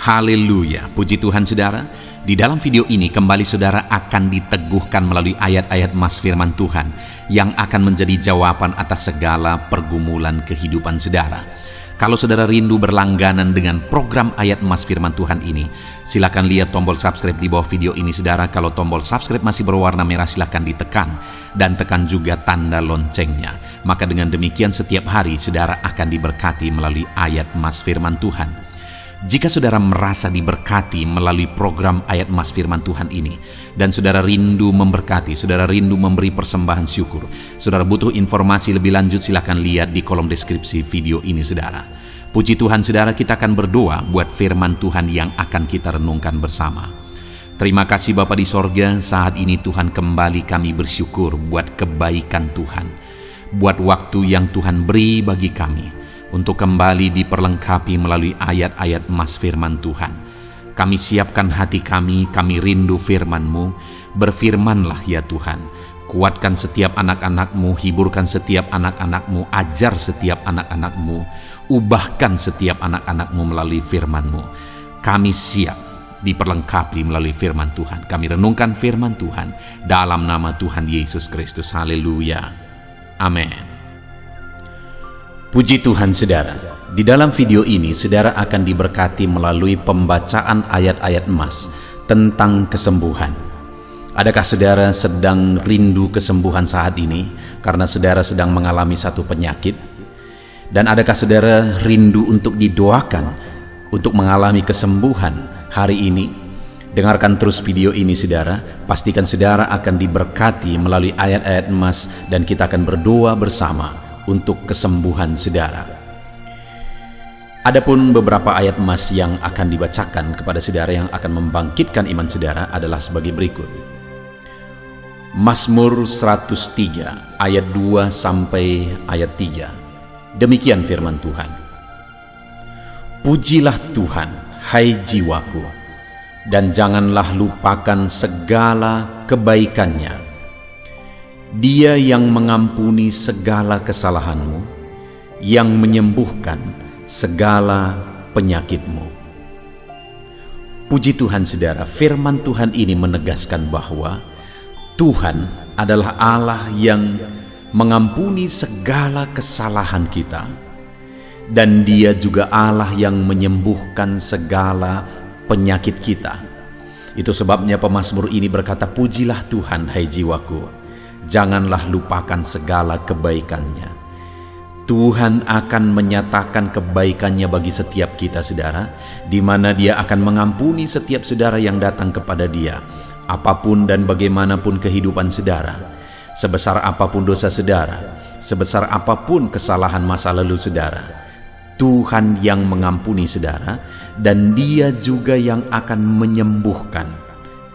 Haleluya, puji Tuhan saudara. Di dalam video ini kembali saudara akan diteguhkan melalui ayat-ayat Mas firman Tuhan yang akan menjadi jawaban atas segala pergumulan kehidupan saudara. Kalau saudara rindu berlangganan dengan program ayat Mas firman Tuhan ini, silakan lihat tombol subscribe di bawah video ini saudara. Kalau tombol subscribe masih berwarna merah, silakan ditekan dan tekan juga tanda loncengnya. Maka dengan demikian setiap hari saudara akan diberkati melalui ayat Mas firman Tuhan. Jika saudara merasa diberkati melalui program ayat Mas firman Tuhan ini, dan saudara rindu memberkati, saudara rindu memberi persembahan syukur, saudara butuh informasi lebih lanjut, silakan lihat di kolom deskripsi video ini saudara. Puji Tuhan saudara, kita akan berdoa buat firman Tuhan yang akan kita renungkan bersama. Terima kasih Bapa di sorga, saat ini Tuhan kembali kami bersyukur buat kebaikan Tuhan, buat waktu yang Tuhan beri bagi kami untuk kembali diperlengkapi melalui ayat-ayat Mas firman Tuhan. Kami siapkan hati kami rindu firman-Mu. Berfirmanlah ya Tuhan. Kuatkan setiap anak-anak-Mu, hiburkan setiap anak-anak-Mu, ajar setiap anak-anak-Mu, ubahkan setiap anak-anak-Mu melalui firman-Mu. Kami siap diperlengkapi melalui firman Tuhan. Kami renungkan firman Tuhan dalam nama Tuhan Yesus Kristus. Haleluya. Amin. Puji Tuhan saudara, di dalam video ini saudara akan diberkati melalui pembacaan ayat-ayat Mas tentang kesembuhan. Adakah saudara sedang rindu kesembuhan saat ini karena saudara sedang mengalami satu penyakit? Dan adakah saudara rindu untuk didoakan untuk mengalami kesembuhan hari ini? Dengarkan terus video ini saudara, pastikan saudara akan diberkati melalui ayat-ayat Mas dan kita akan berdoa bersama untuk kesembuhan saudara. Adapun beberapa ayat Mas yang akan dibacakan kepada saudara yang akan membangkitkan iman saudara adalah sebagai berikut. Mazmur 103 ayat 2 sampai ayat 3. Demikian firman Tuhan. Pujilah Tuhan, hai jiwaku, dan janganlah lupakan segala kebaikannya. Dia yang mengampuni segala kesalahanmu, yang menyembuhkan segala penyakitmu. Puji Tuhan saudara, firman Tuhan ini menegaskan bahwa Tuhan adalah Allah yang mengampuni segala kesalahan kita, dan Dia juga Allah yang menyembuhkan segala penyakit kita. Itu sebabnya pemazmur ini berkata, pujilah Tuhan hai jiwaku, janganlah lupakan segala kebaikannya. Tuhan akan menyatakan kebaikannya bagi setiap kita saudara, di mana Dia akan mengampuni setiap saudara yang datang kepada Dia, apapun dan bagaimanapun kehidupan saudara, sebesar apapun dosa saudara, sebesar apapun kesalahan masa lalu saudara. Tuhan yang mengampuni saudara, dan Dia juga yang akan menyembuhkan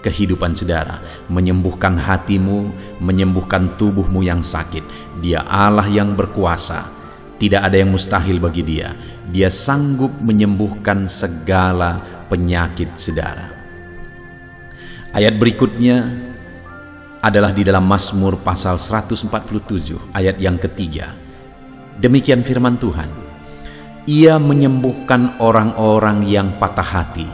kehidupan saudara, menyembuhkan hatimu, menyembuhkan tubuhmu yang sakit. Dia Allah yang berkuasa, tidak ada yang mustahil bagi Dia. Dia sanggup menyembuhkan segala penyakit saudara. Ayat berikutnya adalah di dalam Mazmur pasal 147 ayat yang ketiga. Demikian firman Tuhan. Ia menyembuhkan orang-orang yang patah hati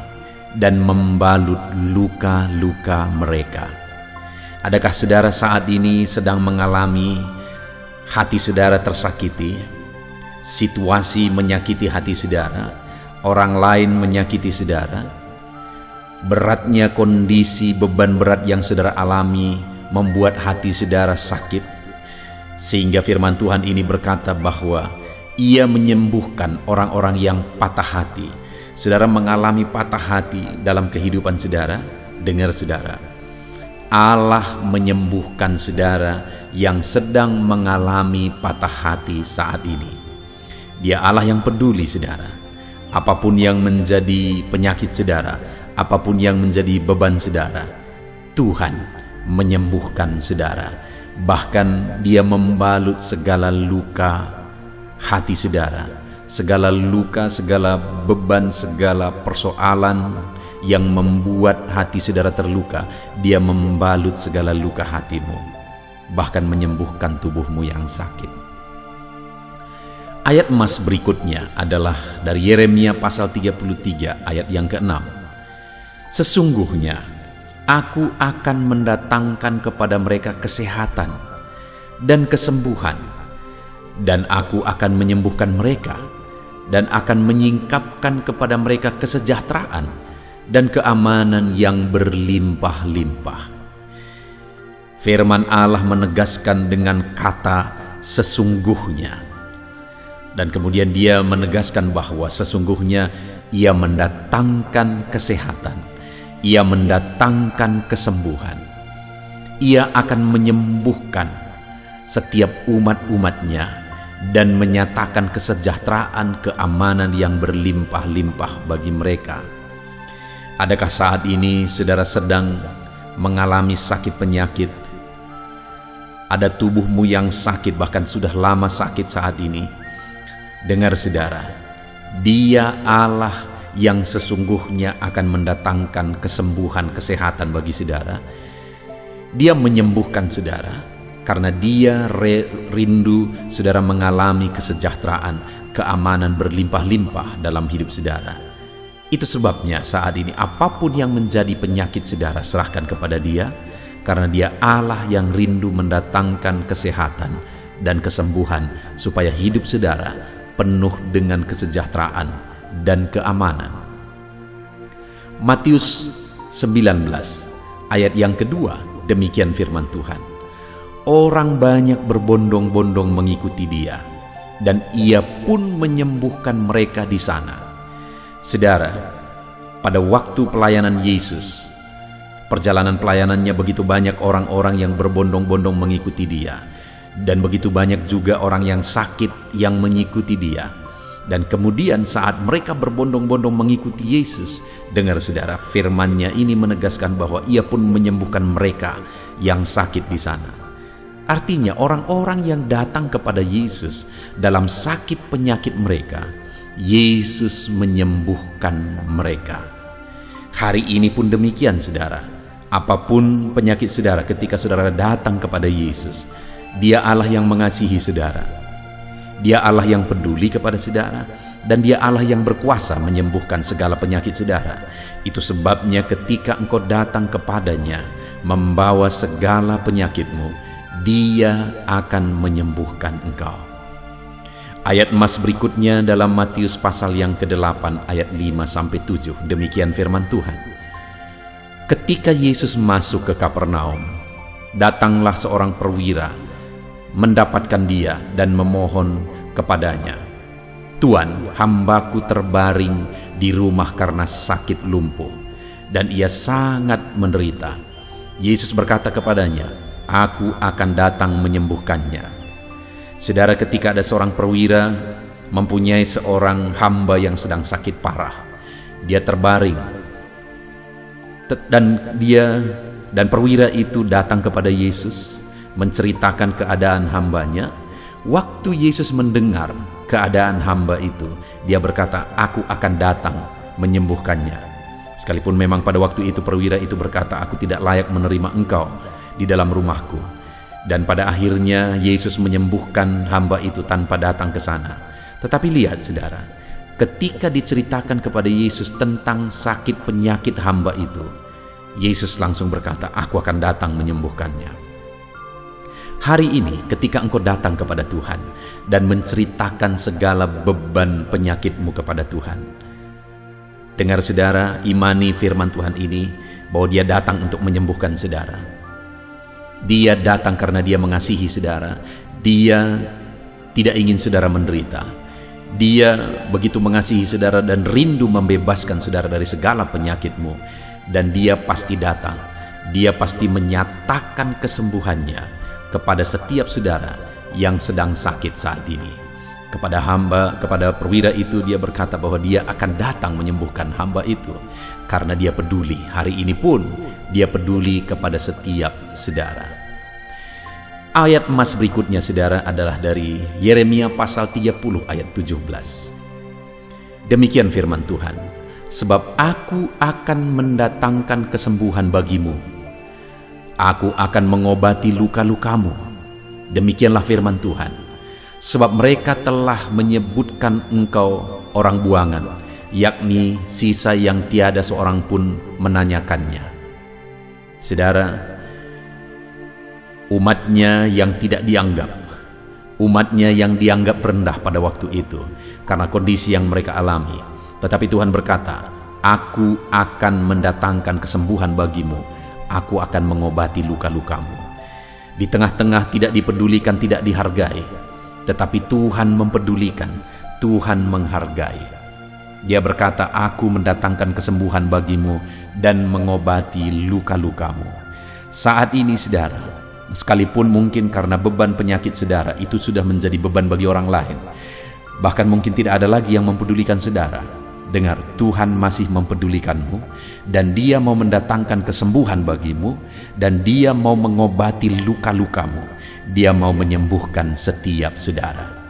dan membalut luka-luka mereka. Adakah saudara saat ini sedang mengalami hati saudara tersakiti, situasi menyakiti hati saudara, orang lain menyakiti saudara? Beratnya kondisi beban berat yang saudara alami membuat hati saudara sakit, sehingga firman Tuhan ini berkata bahwa Ia menyembuhkan orang-orang yang patah hati. Saudara mengalami patah hati dalam kehidupan saudara, dengar saudara, Allah menyembuhkan saudara yang sedang mengalami patah hati saat ini. Dia Allah yang peduli saudara. Apapun yang menjadi penyakit saudara, apapun yang menjadi beban saudara, Tuhan menyembuhkan saudara. Bahkan Dia membalut segala luka hati saudara, segala luka, segala beban, segala persoalan yang membuat hati saudara terluka. Dia membalut segala luka hatimu, bahkan menyembuhkan tubuhmu yang sakit. Ayat emas berikutnya adalah dari Yeremia pasal 33 ayat yang ke-6. Sesungguhnya aku akan mendatangkan kepada mereka kesehatan dan kesembuhan, dan aku akan menyembuhkan mereka, dan akan menyingkapkan kepada mereka kesejahteraan dan keamanan yang berlimpah-limpah. Firman Allah menegaskan dengan kata sesungguhnya. Dan kemudian dia menegaskan bahwa sesungguhnya ia mendatangkan kesehatan, ia mendatangkan kesembuhan, ia akan menyembuhkan setiap umat-umatnya dan menyatakan kesejahteraan, keamanan yang berlimpah-limpah bagi mereka. Adakah saat ini saudara sedang mengalami sakit penyakit? Ada tubuhmu yang sakit, bahkan sudah lama sakit saat ini. Dengar saudara, Dia Allah yang sesungguhnya akan mendatangkan kesembuhan, kesehatan bagi saudara. Dia menyembuhkan saudara karena Dia rindu saudara mengalami kesejahteraan, keamanan berlimpah-limpah dalam hidup saudara. Itu sebabnya saat ini apapun yang menjadi penyakit saudara, serahkan kepada Dia, karena Dia Allah yang rindu mendatangkan kesehatan dan kesembuhan supaya hidup saudara penuh dengan kesejahteraan dan keamanan. Matius 19 ayat yang kedua, demikian firman Tuhan. Orang banyak berbondong-bondong mengikuti Dia, dan Ia pun menyembuhkan mereka di sana. Saudara, pada waktu pelayanan Yesus, perjalanan pelayanannya, begitu banyak orang-orang yang berbondong-bondong mengikuti Dia, dan begitu banyak juga orang yang sakit yang mengikuti Dia. Dan kemudian saat mereka berbondong-bondong mengikuti Yesus, dengar saudara, firman-Nya ini menegaskan bahwa Ia pun menyembuhkan mereka yang sakit di sana. Artinya orang-orang yang datang kepada Yesus dalam sakit penyakit mereka, Yesus menyembuhkan mereka. Hari ini pun demikian saudara. Apapun penyakit saudara, ketika saudara datang kepada Yesus, Dia Allah yang mengasihi saudara, Dia Allah yang peduli kepada saudara, dan Dia Allah yang berkuasa menyembuhkan segala penyakit saudara. Itu sebabnya ketika engkau datang kepadanya membawa segala penyakitmu, Dia akan menyembuhkan engkau. Ayat emas berikutnya dalam Matius pasal yang ke-8 ayat 5-7, demikian firman Tuhan. Ketika Yesus masuk ke Kapernaum, datanglah seorang perwira mendapatkan Dia dan memohon kepadanya, "Tuan, hambaku terbaring di rumah karena sakit lumpuh, dan ia sangat menderita." Yesus berkata kepadanya, "Aku akan datang menyembuhkannya." Saudara, ketika ada seorang perwira mempunyai seorang hamba yang sedang sakit parah, dia terbaring, dan perwira itu datang kepada Yesus menceritakan keadaan hambanya. Waktu Yesus mendengar keadaan hamba itu, Dia berkata, "Aku akan datang menyembuhkannya." Sekalipun memang pada waktu itu perwira itu berkata, "Aku tidak layak menerima engkau di dalam rumahku." Dan pada akhirnya Yesus menyembuhkan hamba itu tanpa datang ke sana. Tetapi lihat saudara, ketika diceritakan kepada Yesus tentang sakit penyakit hamba itu, Yesus langsung berkata, "Aku akan datang menyembuhkannya." Hari ini ketika engkau datang kepada Tuhan dan menceritakan segala beban penyakitmu kepada Tuhan, dengar saudara, imani firman Tuhan ini bahwa Dia datang untuk menyembuhkan saudara. Dia datang karena Dia mengasihi saudara. Dia tidak ingin saudara menderita. Dia begitu mengasihi saudara dan rindu membebaskan saudara dari segala penyakitmu. Dan Dia pasti datang. Dia pasti menyatakan kesembuhannya kepada setiap saudara yang sedang sakit saat ini. Kepada perwira itu Dia berkata bahwa Dia akan datang menyembuhkan hamba itu karena Dia peduli. Hari ini pun Dia peduli kepada setiap saudara. Ayat emas berikutnya saudara adalah dari Yeremia pasal 30 ayat 17. Demikian firman Tuhan, "Sebab aku akan mendatangkan kesembuhan bagimu. Aku akan mengobati luka-lukamu." Demikianlah firman Tuhan. sebab mereka telah menyebutkan engkau orang buangan, yakni sisa yang tiada seorang pun menanyakannya. Saudara, umatnya yang tidak dianggap, umatnya yang dianggap rendah pada waktu itu karena kondisi yang mereka alami. Tetapi Tuhan berkata, Aku akan mendatangkan kesembuhan bagimu, Aku akan mengobati luka-lukamu. Di tengah-tengah tidak dipedulikan, tidak dihargai, tetapi Tuhan mempedulikan, Tuhan menghargai. Dia berkata, Aku mendatangkan kesembuhan bagimu dan mengobati luka-lukamu. Saat ini saudara, sekalipun mungkin karena beban penyakit saudara itu sudah menjadi beban bagi orang lain, bahkan mungkin tidak ada lagi yang mempedulikan saudara, dengar, Tuhan masih mempedulikanmu dan Dia mau mendatangkan kesembuhan bagimu dan Dia mau mengobati luka-lukamu. Dia mau menyembuhkan setiap saudara.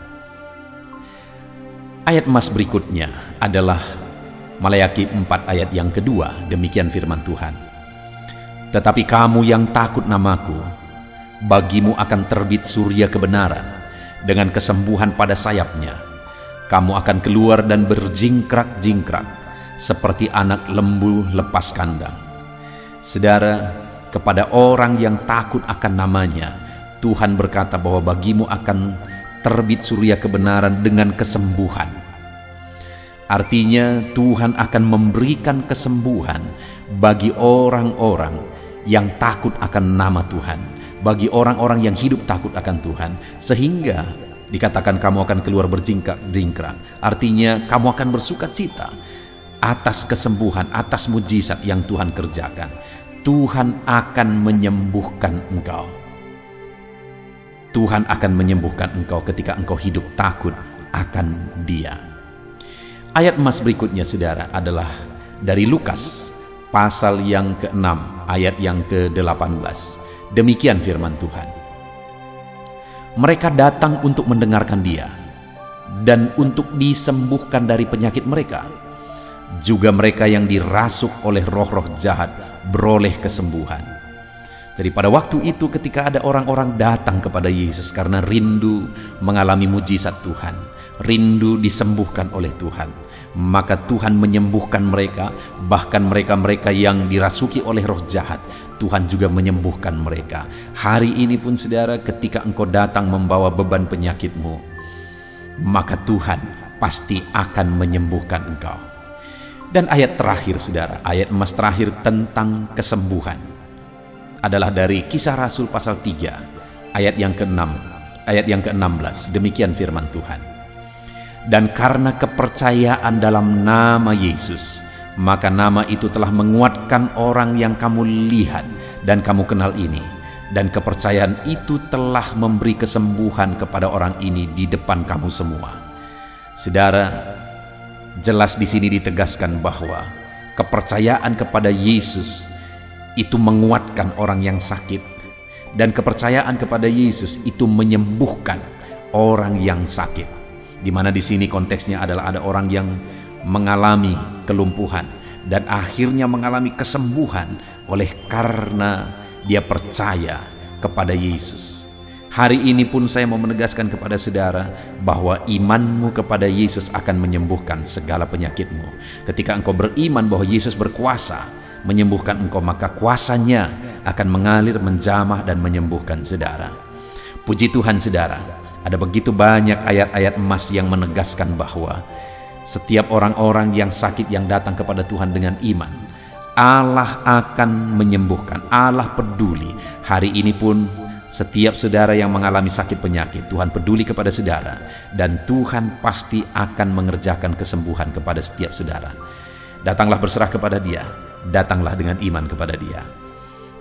Ayat emas berikutnya adalah Maleakhi 4 ayat yang kedua. Demikian firman Tuhan. Tetapi kamu yang takut namaku, bagimu akan terbit surya kebenaran dengan kesembuhan pada sayapnya. Kamu akan keluar dan berjingkrak-jingkrak seperti anak lembu lepas kandang. Saudara, kepada orang yang takut akan namanya, Tuhan berkata bahwa bagimu akan terbit surya kebenaran dengan kesembuhan. Artinya Tuhan akan memberikan kesembuhan bagi orang-orang yang takut akan nama Tuhan, bagi orang-orang yang hidup takut akan Tuhan, sehingga dikatakan kamu akan keluar berjingkrak-jingkrak. Artinya kamu akan bersuka cita atas kesembuhan, atas mujizat yang Tuhan kerjakan. Tuhan akan menyembuhkan engkau. Tuhan akan menyembuhkan engkau ketika engkau hidup takut akan Dia. Ayat emas berikutnya saudara adalah dari Lukas pasal yang ke-6 ayat yang ke-18. Demikian firman Tuhan. Mereka datang untuk mendengarkan Dia dan untuk disembuhkan dari penyakit mereka. Juga mereka yang dirasuk oleh roh-roh jahat beroleh kesembuhan. Jadi pada waktu itu ketika ada orang-orang datang kepada Yesus karena rindu mengalami mujizat Tuhan, rindu disembuhkan oleh Tuhan, maka Tuhan menyembuhkan mereka. Bahkan mereka-mereka yang dirasuki oleh roh jahat, Tuhan juga menyembuhkan mereka. Hari ini pun saudara, ketika engkau datang membawa beban penyakitmu, maka Tuhan pasti akan menyembuhkan engkau. Dan ayat terakhir saudara, ayat emas terakhir tentang kesembuhan adalah dari Kisah Rasul pasal 3 ayat yang ke-6, ayat yang ke-16. Demikian firman Tuhan. Dan karena kepercayaan dalam nama Yesus, maka nama itu telah menguatkan orang yang kamu lihat dan kamu kenal ini. Dan kepercayaan itu telah memberi kesembuhan kepada orang ini di depan kamu semua. Saudara, jelas di sini ditegaskan bahwa kepercayaan kepada Yesus itu menguatkan orang yang sakit, dan kepercayaan kepada Yesus itu menyembuhkan orang yang sakit. Di mana di sini konteksnya adalah ada orang yang mengalami kelumpuhan dan akhirnya mengalami kesembuhan oleh karena dia percaya kepada Yesus. Hari ini pun saya mau menegaskan kepada saudara bahwa imanmu kepada Yesus akan menyembuhkan segala penyakitmu. Ketika engkau beriman bahwa Yesus berkuasa menyembuhkan engkau, maka kuasanya akan mengalir, menjamah dan menyembuhkan saudara. Puji Tuhan saudara, ada begitu banyak ayat-ayat emas yang menegaskan bahwa setiap orang-orang yang sakit yang datang kepada Tuhan dengan iman, Allah akan menyembuhkan. Allah peduli. Hari ini pun setiap saudara yang mengalami sakit penyakit, Tuhan peduli kepada saudara, dan Tuhan pasti akan mengerjakan kesembuhan kepada setiap saudara. Datanglah berserah kepada Dia, datanglah dengan iman kepada Dia.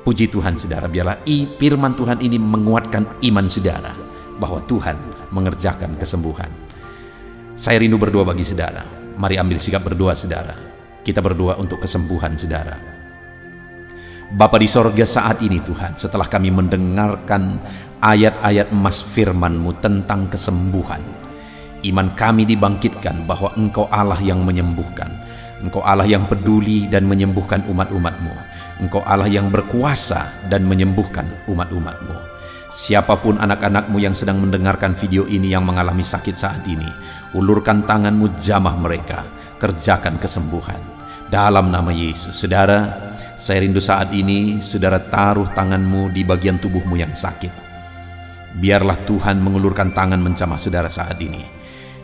Puji Tuhan saudara, biarlah firman Tuhan ini menguatkan iman saudara bahwa Tuhan mengerjakan kesembuhan. Saya rindu berdoa bagi saudara. Mari ambil sikap berdoa saudara. Kita berdoa untuk kesembuhan saudara. Bapa di sorga, saat ini Tuhan, setelah kami mendengarkan ayat-ayat emas firman-Mu tentang kesembuhan, iman kami dibangkitkan bahwa Engkau Allah yang menyembuhkan. Engkau Allah yang peduli dan menyembuhkan umat-umat-Mu. Engkau Allah yang berkuasa dan menyembuhkan umat-umat-Mu. Siapapun anak-anakmu yang sedang mendengarkan video ini yang mengalami sakit saat ini, ulurkan tanganmu, jamah mereka, kerjakan kesembuhan dalam nama Yesus. Saudara, saya rindu saat ini saudara taruh tanganmu di bagian tubuhmu yang sakit. Biarlah Tuhan mengulurkan tangan menjamah saudara saat ini.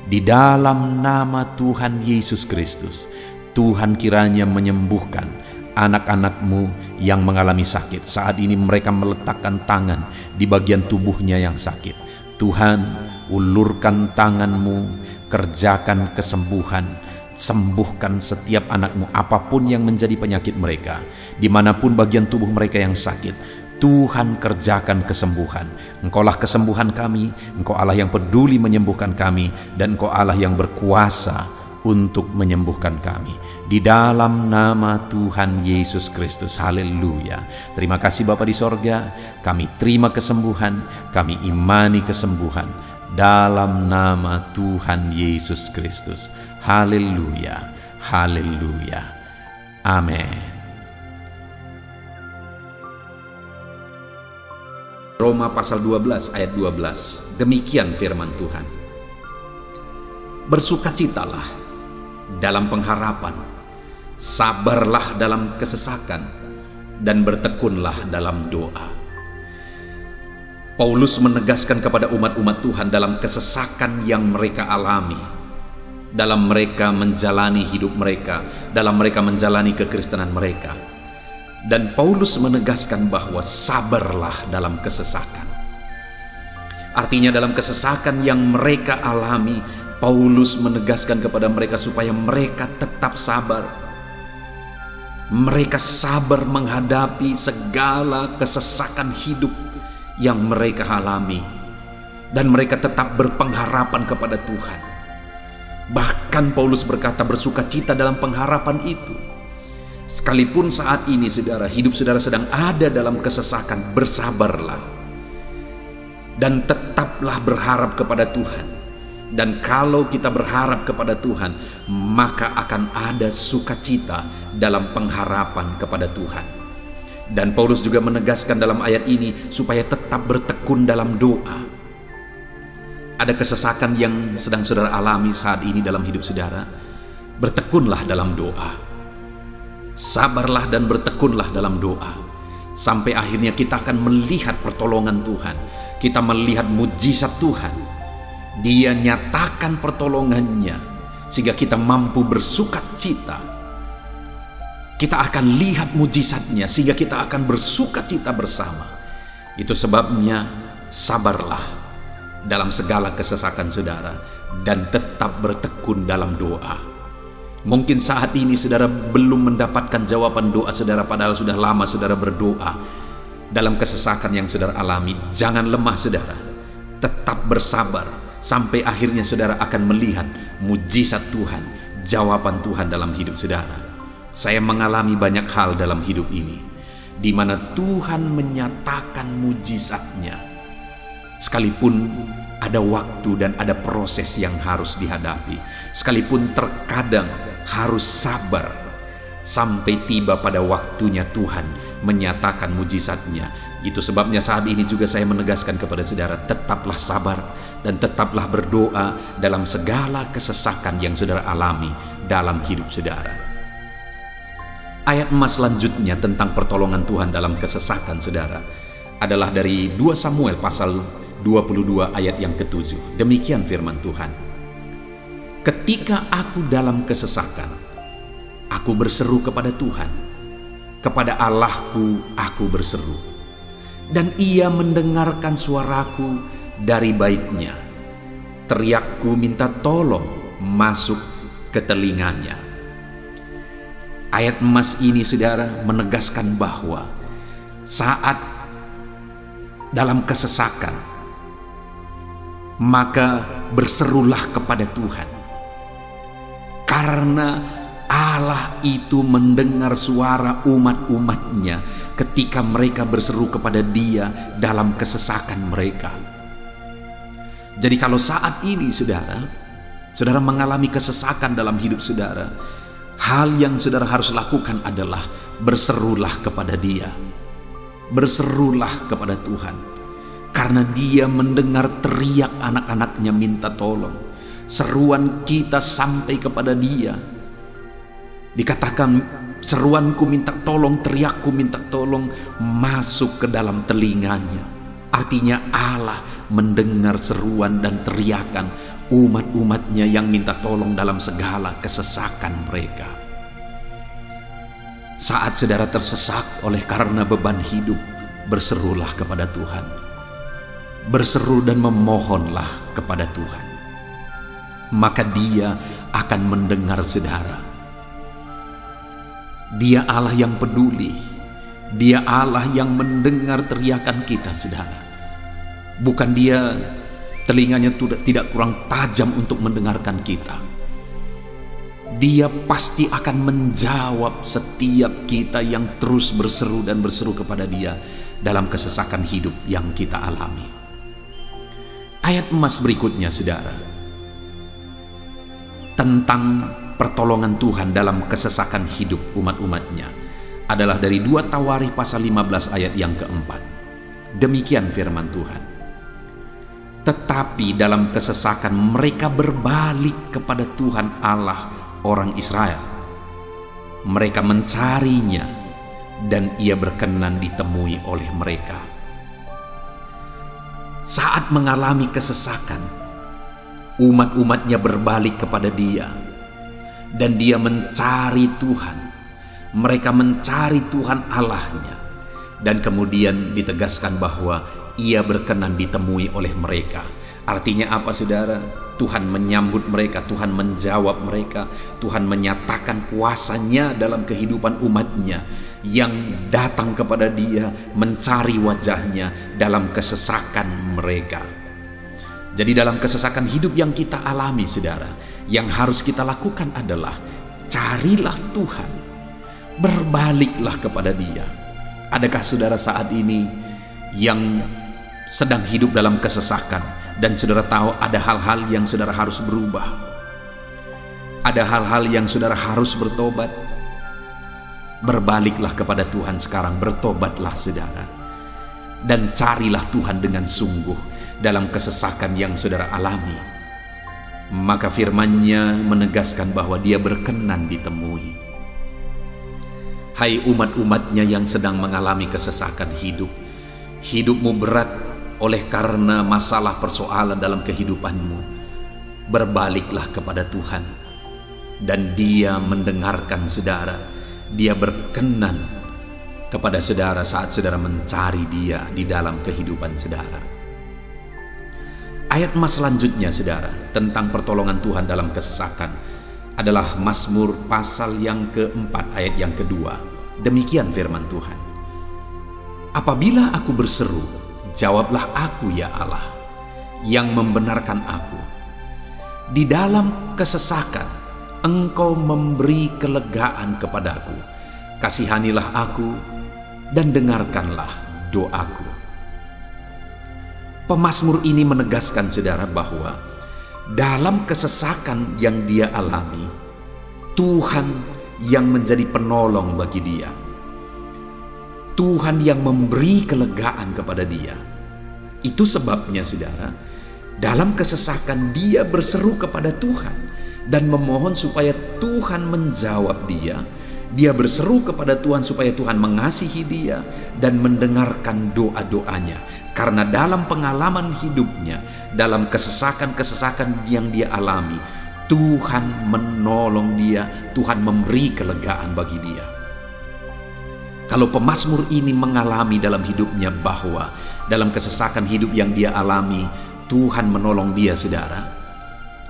Di dalam nama Tuhan Yesus Kristus, Tuhan kiranya menyembuhkan anak-anakmu yang mengalami sakit. Saat ini mereka meletakkan tangan di bagian tubuhnya yang sakit. Tuhan, ulurkan tanganmu, kerjakan kesembuhan, sembuhkan setiap anakmu apapun yang menjadi penyakit mereka, dimanapun bagian tubuh mereka yang sakit. Tuhan, kerjakan kesembuhan. Engkaulah kesembuhan kami, Engkau Allah yang peduli menyembuhkan kami, dan Engkau Allah yang berkuasa untuk menyembuhkan kami. Di dalam nama Tuhan Yesus Kristus. Haleluya. Terima kasih Bapa di sorga. Kami terima kesembuhan, kami imani kesembuhan dalam nama Tuhan Yesus Kristus. Haleluya. Haleluya. Amin. Roma pasal 12 ayat 12. Demikian firman Tuhan. Bersukacitalah dalam pengharapan, sabarlah dalam kesesakan, dan bertekunlah dalam doa. Paulus menegaskan kepada umat-umat Tuhan dalam kesesakan yang mereka alami, dalam mereka menjalani hidup mereka, dalam mereka menjalani kekristenan mereka. Dan Paulus menegaskan bahwa sabarlah dalam kesesakan. Artinya dalam kesesakan yang mereka alami, Paulus menegaskan kepada mereka supaya mereka tetap sabar. Mereka sabar menghadapi segala kesesakan hidup yang mereka alami, dan mereka tetap berpengharapan kepada Tuhan. Bahkan Paulus berkata bersukacita dalam pengharapan itu. Sekalipun saat ini saudara, hidup saudara sedang ada dalam kesesakan, bersabarlah dan tetaplah berharap kepada Tuhan. Dan kalau kita berharap kepada Tuhan, maka akan ada sukacita dalam pengharapan kepada Tuhan. Dan Paulus juga menegaskan dalam ayat ini supaya tetap bertekun dalam doa. Ada kesesakan yang sedang saudara alami saat ini dalam hidup saudara, bertekunlah dalam doa. Sabarlah dan bertekunlah dalam doa, sampai akhirnya kita akan melihat pertolongan Tuhan. Kita melihat mujizat Tuhan. Dia nyatakan pertolongannya sehingga kita mampu bersukacita. Kita akan lihat mujizatnya sehingga kita akan bersukacita bersama. Itu sebabnya sabarlah dalam segala kesesakan saudara, dan tetap bertekun dalam doa. Mungkin saat ini saudara belum mendapatkan jawaban doa saudara, padahal sudah lama saudara berdoa dalam kesesakan yang saudara alami. Jangan lemah saudara, tetap bersabar sampai akhirnya saudara akan melihat mujizat Tuhan, jawaban Tuhan dalam hidup saudara. Saya mengalami banyak hal dalam hidup ini, di mana Tuhan menyatakan mujizatnya. Sekalipun ada waktu dan ada proses yang harus dihadapi, sekalipun terkadang harus sabar sampai tiba pada waktunya Tuhan menyatakan mujizatnya. Itu sebabnya saat ini juga saya menegaskan kepada saudara, tetaplah sabar dan tetaplah berdoa dalam segala kesesakan yang saudara alami dalam hidup saudara. Ayat emas selanjutnya tentang pertolongan Tuhan dalam kesesakan saudara adalah dari 2 Samuel pasal 22 ayat yang ke-7. Demikian firman Tuhan. Ketika aku dalam kesesakan, aku berseru kepada Tuhan, kepada Allahku aku berseru, dan Ia mendengarkan suaraku dari baitnya. Teriakku minta tolong masuk ke telinganya. Ayat emas ini saudara menegaskan bahwa saat dalam kesesakan, maka berserulah kepada Tuhan, karena Allah itu mendengar suara umat-umatnya ketika mereka berseru kepada Dia dalam kesesakan mereka. Jadi kalau saat ini saudara mengalami kesesakan dalam hidup saudara, hal yang saudara harus lakukan adalah berserulah kepada Dia. Berserulah kepada Tuhan. karena Dia mendengar teriak anak-anaknya minta tolong. Seruan kita sampai kepada Dia. Dikatakan seruanku minta tolong, teriakku minta tolong masuk ke dalam telinganya. Artinya Allah mendengar seruan dan teriakan umat-umatnya yang minta tolong dalam segala kesesakan mereka. Saat saudara tersesak oleh karena beban hidup, berserulah kepada Tuhan. Berseru dan memohonlah kepada Tuhan. Maka Dia akan mendengar saudara. Dia Allah yang peduli. Dia Allah yang mendengar teriakan kita, saudara. Bukan Dia telinganya tidak kurang tajam untuk mendengarkan kita. Dia pasti akan menjawab setiap kita yang terus berseru dan berseru kepada Dia dalam kesesakan hidup yang kita alami. Ayat emas berikutnya, saudara, tentang pertolongan Tuhan dalam kesesakan hidup umat-umatnya adalah dari 2 Tawarikh pasal 15 ayat yang keempat. Demikian firman Tuhan. Tetapi dalam kesesakan mereka berbalik kepada Tuhan Allah orang Israel. Mereka mencarinya dan Ia berkenan ditemui oleh mereka. Saat mengalami kesesakan, umat-umatnya berbalik kepada Dia dan Dia mencari Tuhan. Mereka mencari Tuhan Allahnya, dan kemudian ditegaskan bahwa Ia berkenan ditemui oleh mereka. Artinya apa, saudara? Tuhan menyambut mereka, Tuhan menjawab mereka, Tuhan menyatakan kuasa-Nya dalam kehidupan umatnya yang datang kepada Dia, mencari wajah-Nya dalam kesesakan mereka. Jadi dalam kesesakan hidup yang kita alami, saudara, yang harus kita lakukan adalah carilah Tuhan, berbaliklah kepada Dia. Adakah saudara saat ini yang sedang hidup dalam kesesakan dan saudara tahu ada hal-hal yang saudara harus berubah, ada hal-hal yang saudara harus bertobat? Berbaliklah kepada Tuhan sekarang, bertobatlah saudara, dan carilah Tuhan dengan sungguh dalam kesesakan yang saudara alami. Maka firman-Nya menegaskan bahwa Dia berkenan ditemui. Hai umat-umatnya yang sedang mengalami kesesakan hidup, hidupmu berat oleh karena masalah persoalan dalam kehidupanmu, berbaliklah kepada Tuhan dan Dia mendengarkan saudara. Dia berkenan kepada saudara saat saudara mencari Dia di dalam kehidupan saudara. Ayat emas selanjutnya, saudara, tentang pertolongan Tuhan dalam kesesakan adalah Mazmur pasal yang keempat ayat yang kedua. Demikian firman Tuhan. Apabila aku berseru, jawablah aku ya Allah, yang membenarkan aku. Di dalam kesesakan, Engkau memberi kelegaan kepadaku. Kasihanilah aku dan dengarkanlah doaku. Pemazmur ini menegaskan saudara bahwa dalam kesesakan yang dia alami, Tuhan yang menjadi penolong bagi dia. Tuhan yang memberi kelegaan kepada dia. Itu sebabnya saudara, dalam kesesakan dia berseru kepada Tuhan dan memohon supaya Tuhan menjawab dia. Dia berseru kepada Tuhan supaya Tuhan mengasihi dia dan mendengarkan doa-doanya. Karena dalam pengalaman hidupnya, dalam kesesakan-kesesakan yang dia alami, Tuhan menolong dia, Tuhan memberi kelegaan bagi dia. Kalau pemazmur ini mengalami dalam hidupnya bahwa dalam kesesakan hidup yang dia alami, Tuhan menolong dia, saudara.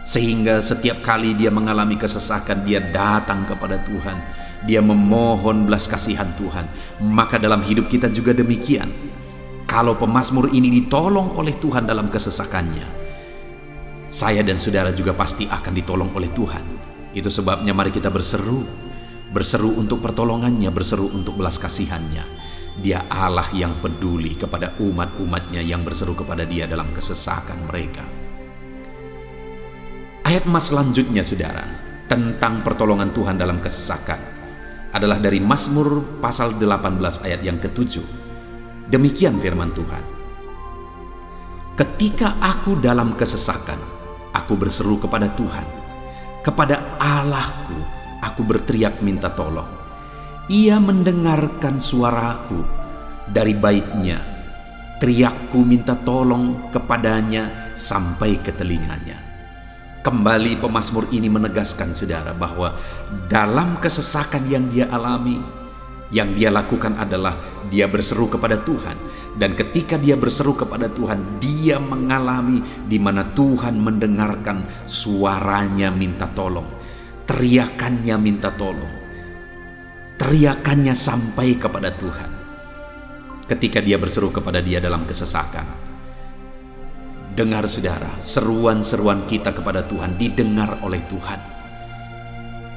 Sehingga setiap kali dia mengalami kesesakan, dia datang kepada Tuhan, dia memohon belas kasihan Tuhan. Maka dalam hidup kita juga demikian. Kalau pemazmur ini ditolong oleh Tuhan dalam kesesakannya, saya dan saudara juga pasti akan ditolong oleh Tuhan. Itu sebabnya mari kita berseru untuk pertolongannya, berseru untuk belas kasihannya. Dia Allah yang peduli kepada umat-umatnya yang berseru kepada dia dalam kesesakan mereka. Ayat emas selanjutnya saudara, tentang pertolongan Tuhan dalam kesesakan adalah dari Mazmur pasal 18 ayat yang ke-7. Demikian firman Tuhan. Ketika aku dalam kesesakan, aku berseru kepada Tuhan, kepada Allahku, aku berteriak minta tolong. Ia mendengarkan suaraku dari baitnya, teriakku minta tolong kepadanya sampai ke telinganya. Kembali pemazmur ini menegaskan saudara bahwa dalam kesesakan yang dia alami, yang dia lakukan adalah dia berseru kepada Tuhan. Dan ketika dia berseru kepada Tuhan, dia mengalami di mana Tuhan mendengarkan suaranya minta tolong, teriakannya minta tolong, teriakannya sampai kepada Tuhan. Ketika dia berseru kepada dia dalam kesesakan, dengar saudara, seruan-seruan kita kepada Tuhan didengar oleh Tuhan.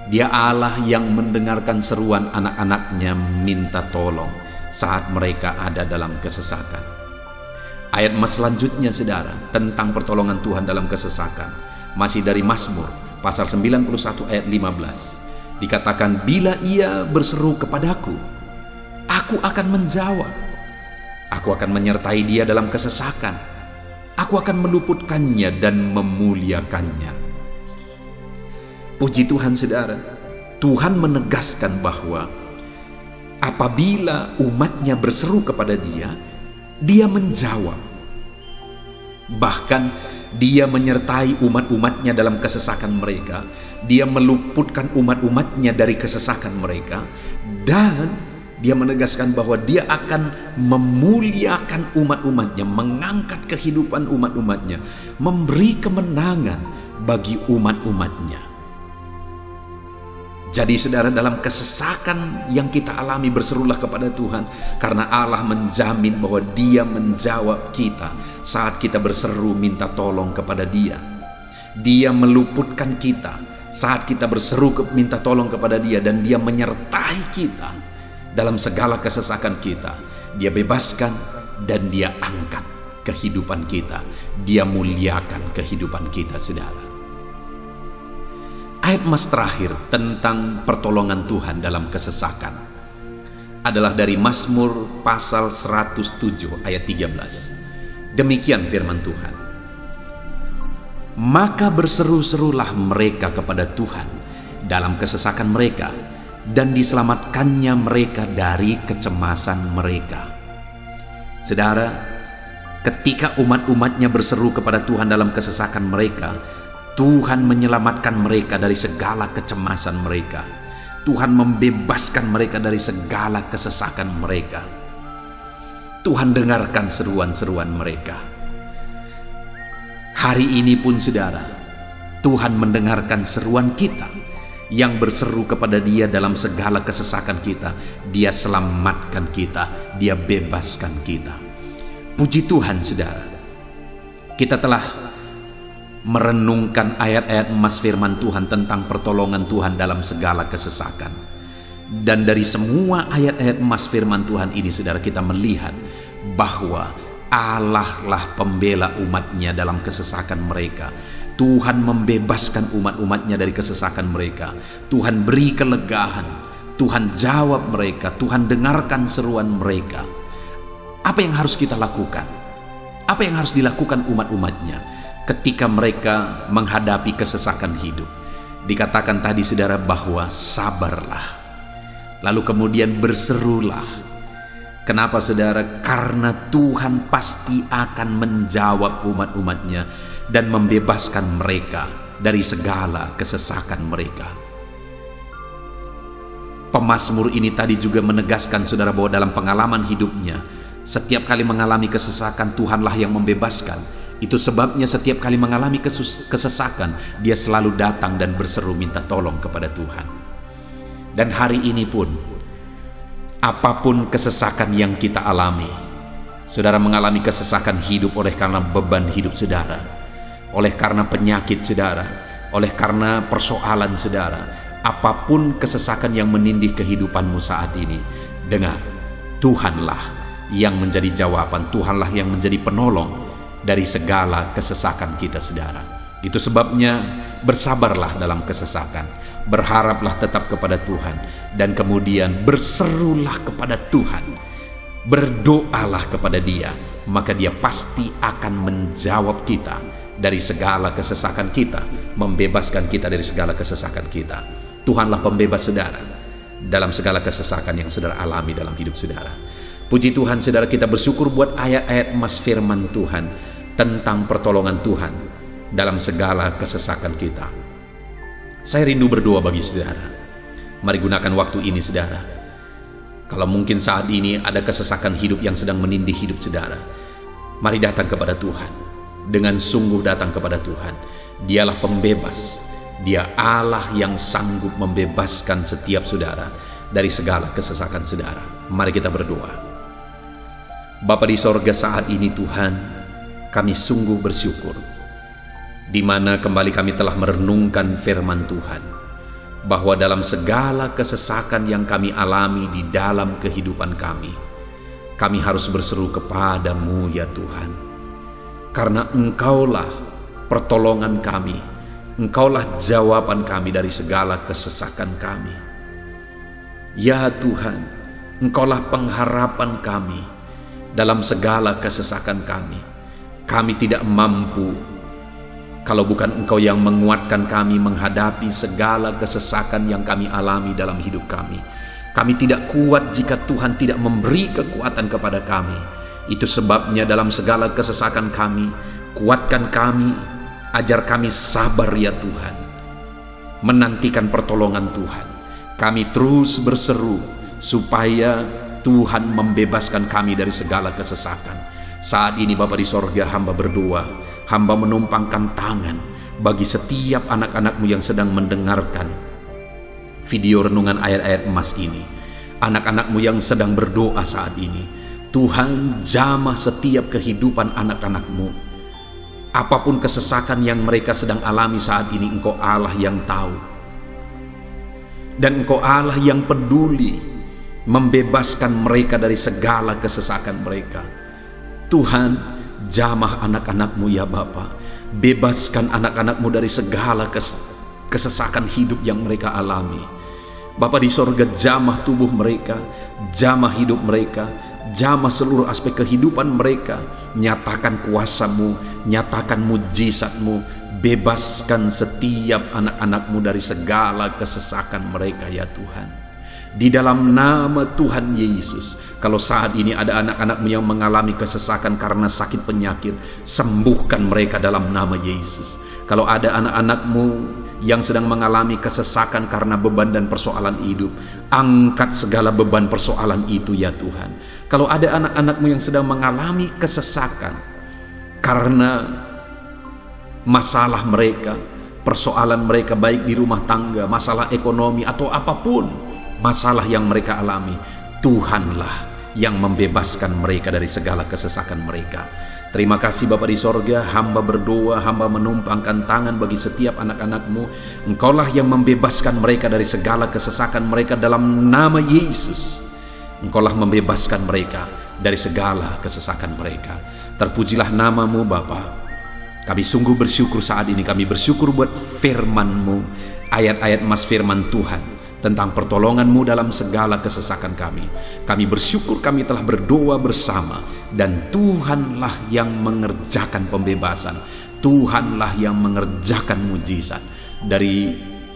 Dia Allah yang mendengarkan seruan anak-anaknya minta tolong saat mereka ada dalam kesesakan. Ayat selanjutnya saudara, tentang pertolongan Tuhan dalam kesesakan, masih dari Mazmur pasal 91 ayat 15. Dikatakan, bila ia berseru kepadaku, aku akan menjawab. Aku akan menyertai dia dalam kesesakan. Aku akan meluputkannya dan memuliakannya. Puji Tuhan saudara, Tuhan menegaskan bahwa apabila umatnya berseru kepada dia, dia menjawab. Bahkan dia menyertai umat-umatnya dalam kesesakan mereka. Dia meluputkan umat-umatnya dari kesesakan mereka. Dan dia menegaskan bahwa dia akan memuliakan umat-umatnya, mengangkat kehidupan umat-umatnya, memberi kemenangan bagi umat-umatnya. Jadi saudara, dalam kesesakan yang kita alami, berserulah kepada Tuhan, karena Allah menjamin bahwa dia menjawab kita saat kita berseru minta tolong kepada dia. Dia meluputkan kita saat kita berseru minta tolong kepada dia, dan dia menyertai kita dalam segala kesesakan kita. Dia bebaskan dan dia angkat kehidupan kita. Dia muliakan kehidupan kita saudara. Ayat terakhir tentang pertolongan Tuhan dalam kesesakan adalah dari Mazmur pasal 107 ayat 13. Demikian firman Tuhan. Maka berseru-serulah mereka kepada Tuhan dalam kesesakan mereka, dan diselamatkannya mereka dari kecemasan mereka. Saudara, ketika umat-umatnya berseru kepada Tuhan dalam kesesakan mereka, Tuhan menyelamatkan mereka dari segala kecemasan mereka. Tuhan membebaskan mereka dari segala kesesakan mereka. Tuhan dengarkan seruan-seruan mereka. Hari ini pun saudara, Tuhan mendengarkan seruan kita yang berseru kepada dia dalam segala kesesakan kita. Dia selamatkan kita, dia bebaskan kita. Puji Tuhan saudara, kita telah merenungkan ayat-ayat emas firman Tuhan tentang pertolongan Tuhan dalam segala kesesakan. Dan dari semua ayat-ayat emas firman Tuhan ini saudara, kita melihat bahwa Allah lah pembela umatnya dalam kesesakan mereka. Tuhan membebaskan umat-umatnya dari kesesakan mereka. Tuhan beri kelegaan, Tuhan jawab mereka, Tuhan dengarkan seruan mereka. Apa yang harus kita lakukan? Apa yang harus dilakukan umat-umatnya ketika mereka menghadapi kesesakan hidup? Dikatakan tadi saudara bahwa sabarlah, lalu kemudian berserulah. Kenapa saudara? Karena Tuhan pasti akan menjawab umat-umatnya dan membebaskan mereka dari segala kesesakan mereka. Pemazmur ini tadi juga menegaskan saudara bahwa dalam pengalaman hidupnya, setiap kali mengalami kesesakan, Tuhanlah yang membebaskan. Itu sebabnya setiap kali mengalami kesesakan, dia selalu datang dan berseru minta tolong kepada Tuhan. Dan hari ini pun, apapun kesesakan yang kita alami, saudara mengalami kesesakan hidup oleh karena beban hidup saudara, oleh karena penyakit saudara, oleh karena persoalan saudara, apapun kesesakan yang menindih kehidupanmu saat ini, dengar, Tuhanlah yang menjadi jawaban, Tuhanlah yang menjadi penolong dari segala kesesakan kita saudara. Itu sebabnya bersabarlah dalam kesesakan, berharaplah tetap kepada Tuhan, dan kemudian berserulah kepada Tuhan. Berdoalah kepada Dia, maka Dia pasti akan menjawab kita dari segala kesesakan kita, membebaskan kita dari segala kesesakan kita. Tuhanlah pembebas saudara dalam segala kesesakan yang saudara alami dalam hidup saudara. Puji Tuhan saudara, kita bersyukur buat ayat-ayat emas firman Tuhan tentang pertolongan Tuhan dalam segala kesesakan kita. Saya rindu berdoa bagi saudara. Mari gunakan waktu ini saudara. Kalau mungkin saat ini ada kesesakan hidup yang sedang menindih hidup saudara, mari datang kepada Tuhan. Dengan sungguh datang kepada Tuhan. Dialah pembebas. Dia Allah yang sanggup membebaskan setiap saudara dari segala kesesakan saudara. Mari kita berdoa. Bapa di sorga, saat ini Tuhan, kami sungguh bersyukur di mana kembali kami telah merenungkan firman Tuhan, bahwa dalam segala kesesakan yang kami alami di dalam kehidupan kami harus berseru kepadamu ya Tuhan. Karena Engkaulah pertolongan kami, Engkaulah jawaban kami dari segala kesesakan kami. Ya Tuhan, Engkaulah pengharapan kami dalam segala kesesakan kami. Kami tidak mampu kalau bukan Engkau yang menguatkan kami menghadapi segala kesesakan yang kami alami dalam hidup kami. Kami tidak kuat jika Tuhan tidak memberi kekuatan kepada kami. Itu sebabnya dalam segala kesesakan kami, kuatkan kami, ajar kami sabar ya Tuhan, menantikan pertolongan Tuhan. Kami terus berseru supaya Tuhan membebaskan kami dari segala kesesakan. Saat ini Bapa di sorga, hamba berdoa, hamba menumpangkan tangan bagi setiap anak-anak-Mu yang sedang mendengarkan video renungan ayat-ayat emas ini. Anak-anak-Mu yang sedang berdoa saat ini, Tuhan jamah setiap kehidupan anak-anak-Mu. Apapun kesesakan yang mereka sedang alami saat ini, Engkau Allah yang tahu. Dan Engkau Allah yang peduli membebaskan mereka dari segala kesesakan mereka. Tuhan, jamah anak-anak-Mu ya Bapa. Bebaskan anak-anak-Mu dari segala kesesakan hidup yang mereka alami. Bapa di sorga, jamah tubuh mereka, jamah hidup mereka, jamah seluruh aspek kehidupan mereka. Nyatakan kuasa-Mu, nyatakan mujizat-Mu. Bebaskan setiap anak-anak-Mu dari segala kesesakan mereka ya Tuhan. Di dalam nama Tuhan Yesus, kalau saat ini ada anak-anak-Mu yang mengalami kesesakan karena sakit penyakit, sembuhkan mereka dalam nama Yesus. Kalau ada anak-anak-Mu yang sedang mengalami kesesakan karena beban dan persoalan hidup, angkat segala beban persoalan itu ya Tuhan. Kalau ada anak-anak-Mu yang sedang mengalami kesesakan karena masalah mereka, persoalan mereka baik di rumah tangga, masalah ekonomi atau apapun masalah yang mereka alami, Tuhanlah yang membebaskan mereka dari segala kesesakan mereka. Terima kasih Bapa di sorga, hamba berdoa, hamba menumpangkan tangan bagi setiap anak-anak-Mu. Engkaulah yang membebaskan mereka dari segala kesesakan mereka dalam nama Yesus. Engkaulah membebaskan mereka dari segala kesesakan mereka. Terpujilah nama-Mu Bapa. Kami sungguh bersyukur saat ini, kami bersyukur buat firman-Mu, ayat-ayat emas firman Tuhan tentang pertolongan-Mu dalam segala kesesakan kami. Kami bersyukur kami telah berdoa bersama, dan Tuhanlah yang mengerjakan pembebasan. Tuhanlah yang mengerjakan mujizat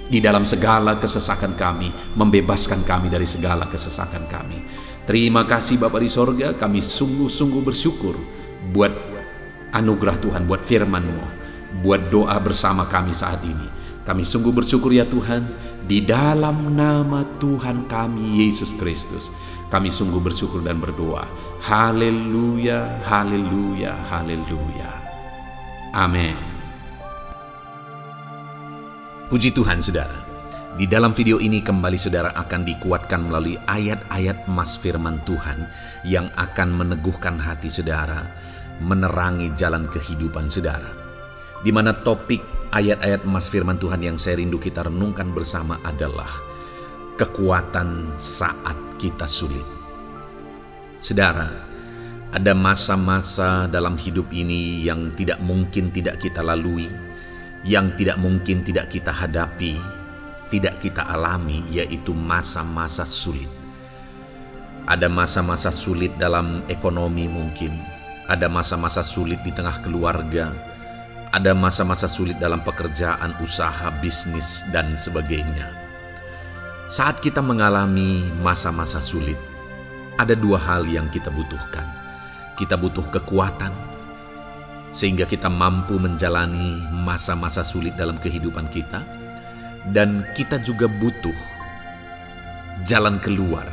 di dalam segala kesesakan kami, membebaskan kami dari segala kesesakan kami. Terima kasih Bapa di sorga, kami sungguh-sungguh bersyukur buat anugerah Tuhan, buat firman-Mu, buat doa bersama kami saat ini. Kami sungguh bersyukur ya Tuhan, di dalam nama Tuhan kami Yesus Kristus, kami sungguh bersyukur dan berdoa. Haleluya, haleluya, haleluya. Amin. Puji Tuhan saudara, di dalam video ini kembali saudara akan dikuatkan melalui ayat-ayat emas firman Tuhan yang akan meneguhkan hati saudara, menerangi jalan kehidupan saudara. Di mana topik ayat-ayat emas firman Tuhan yang saya rindu kita renungkan bersama adalah kekuatan saat kita sulit. Saudara, ada masa-masa dalam hidup ini yang tidak mungkin tidak kita lalui, yang tidak mungkin tidak kita hadapi, tidak kita alami, yaitu masa-masa sulit. Ada masa-masa sulit dalam ekonomi mungkin, ada masa-masa sulit di tengah keluarga, ada masa-masa sulit dalam pekerjaan, usaha, bisnis, dan sebagainya. Saat kita mengalami masa-masa sulit, ada dua hal yang kita butuhkan. Kita butuh kekuatan, sehingga kita mampu menjalani masa-masa sulit dalam kehidupan kita. Dan kita juga butuh jalan keluar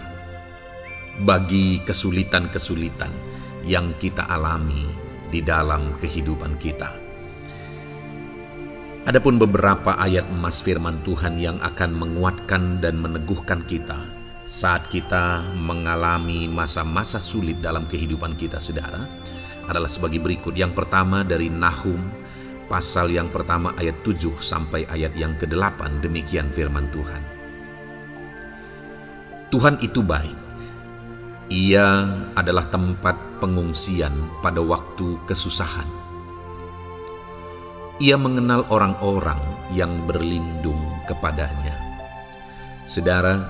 bagi kesulitan-kesulitan yang kita alami di dalam kehidupan kita. Adapun beberapa ayat emas firman Tuhan yang akan menguatkan dan meneguhkan kita saat kita mengalami masa-masa sulit dalam kehidupan kita, saudara, adalah sebagai berikut. Yang pertama dari Nahum pasal yang pertama ayat 7 sampai ayat yang ke-8. Demikian firman Tuhan. Tuhan itu baik. Ia adalah tempat pengungsian pada waktu kesusahan. Ia mengenal orang-orang yang berlindung kepadanya. Saudara,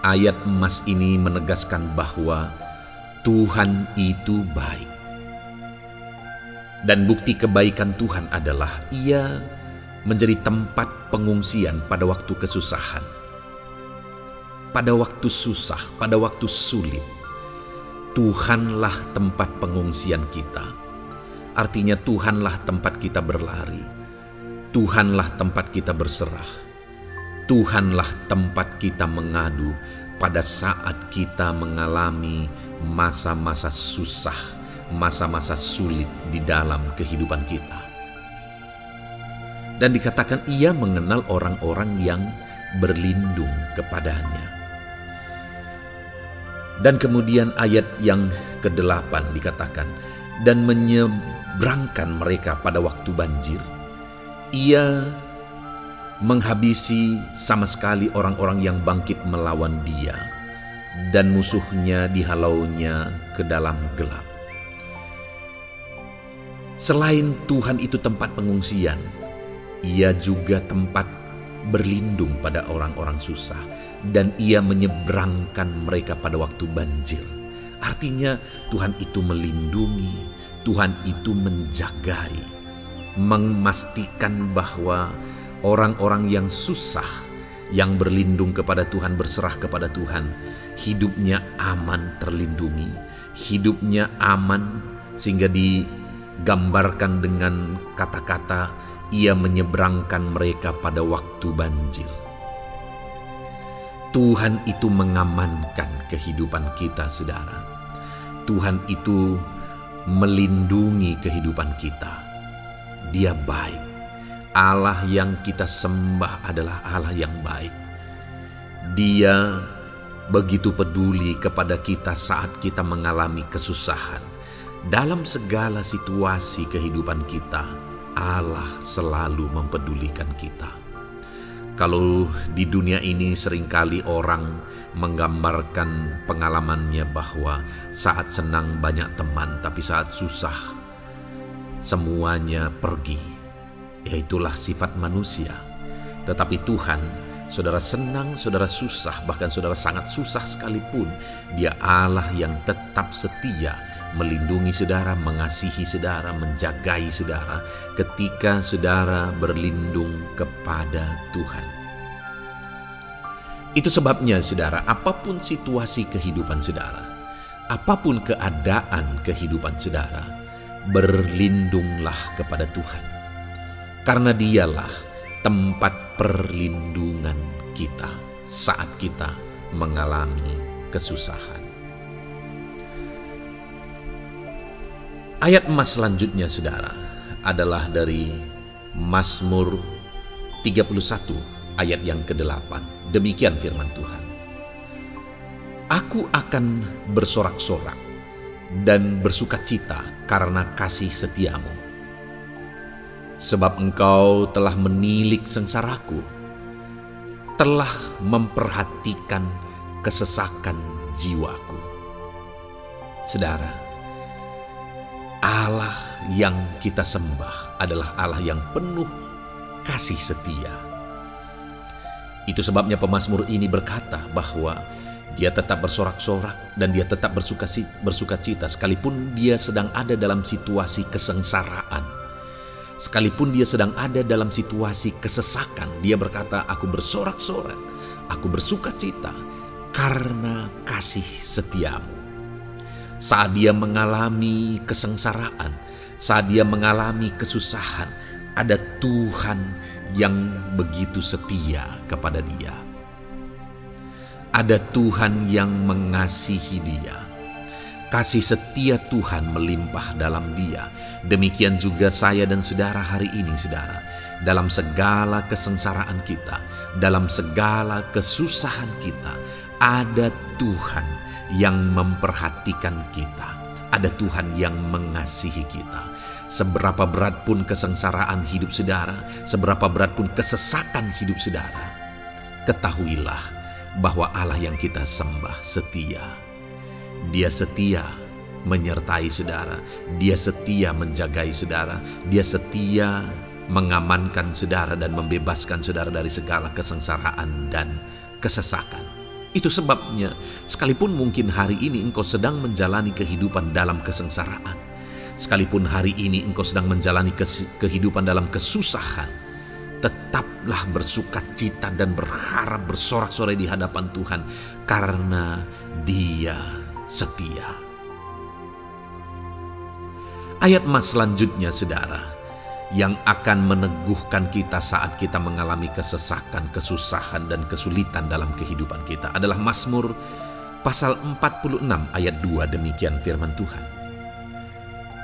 ayat emas ini menegaskan bahwa Tuhan itu baik. Dan bukti kebaikan Tuhan adalah Ia menjadi tempat pengungsian pada waktu kesusahan. Pada waktu susah, pada waktu sulit, Tuhanlah tempat pengungsian kita. Artinya Tuhanlah tempat kita berlari. Tuhanlah tempat kita berserah. Tuhanlah tempat kita mengadu pada saat kita mengalami masa-masa susah, masa-masa sulit di dalam kehidupan kita. Dan dikatakan Ia mengenal orang-orang yang berlindung kepadanya. Dan kemudian ayat yang ke-8 dikatakan, dan menyeberangkan mereka pada waktu banjir. Ia menghabisi sama sekali orang-orang yang bangkit melawan Dia, dan musuhnya dihalaunya ke dalam gelap. Selain Tuhan itu tempat pengungsian, Ia juga tempat berlindung pada orang-orang susah, dan Ia menyeberangkan mereka pada waktu banjir. Artinya Tuhan itu melindungi, Tuhan itu menjagai, memastikan bahwa orang-orang yang susah, yang berlindung kepada Tuhan, berserah kepada Tuhan, hidupnya aman, terlindungi, hidupnya aman, sehingga digambarkan dengan kata-kata Ia menyeberangkan mereka pada waktu banjir. Tuhan itu mengamankan kehidupan kita, saudara. Tuhan itu melindungi kehidupan kita. Dia baik. Allah yang kita sembah adalah Allah yang baik. Dia begitu peduli kepada kita saat kita mengalami kesusahan. Dalam segala situasi kehidupan kita, Allah selalu mempedulikan kita. Kalau di dunia ini seringkali orang menggambarkan pengalamannya bahwa saat senang banyak teman, tapi saat susah semuanya pergi. Ya, itulah sifat manusia. Tetapi Tuhan, saudara senang, saudara susah, bahkan saudara sangat susah sekalipun, Dia Allah yang tetap setia, melindungi saudara, mengasihi saudara, menjagai saudara ketika saudara berlindung kepada Tuhan. Itu sebabnya saudara, apapun situasi kehidupan saudara, apapun keadaan kehidupan saudara, berlindunglah kepada Tuhan. Karena Dialah tempat perlindungan kita saat kita mengalami kesusahan. Ayat emas selanjutnya saudara adalah dari Mazmur 31 ayat yang ke-8. Demikian firman Tuhan. Aku akan bersorak-sorak dan bersukacita karena kasih setiamu. Sebab Engkau telah menilik sengsaraku, telah memperhatikan kesesakan jiwaku. Saudara, Allah yang kita sembah adalah Allah yang penuh kasih setia. Itu sebabnya pemazmur ini berkata bahwa Dia tetap bersorak-sorak dan dia tetap bersuka cita sekalipun dia sedang ada dalam situasi kesengsaraan. Sekalipun dia sedang ada dalam situasi kesesakan, dia berkata, aku bersorak-sorak, aku bersuka cita karena kasih setiamu. Saat dia mengalami kesengsaraan, saat dia mengalami kesusahan, ada Tuhan yang begitu setia kepada dia. Ada Tuhan yang mengasihi dia. Kasih setia Tuhan melimpah dalam dia. Demikian juga saya dan saudara hari ini, saudara. Dalam segala kesengsaraan kita, dalam segala kesusahan kita, ada Tuhan yang memperhatikan kita. Ada Tuhan yang mengasihi kita. Seberapa berat pun kesengsaraan hidup saudara, seberapa berat pun kesesakan hidup saudara, ketahuilah bahwa Allah yang kita sembah setia. Dia setia menyertai saudara, dia setia menjagai saudara, dia setia mengamankan saudara dan membebaskan saudara dari segala kesengsaraan dan kesesakan. Itu sebabnya, sekalipun mungkin hari ini engkau sedang menjalani kehidupan dalam kesengsaraan, sekalipun hari ini engkau sedang menjalani kehidupan dalam kesusahan, tetaplah bersuka cita dan berharap bersorak-sorai di hadapan Tuhan karena Dia setia. Ayat mas selanjutnya, saudara, yang akan meneguhkan kita saat kita mengalami kesesakan, kesusahan, dan kesulitan dalam kehidupan kita adalah Mazmur pasal 46 ayat 2. Demikian firman Tuhan.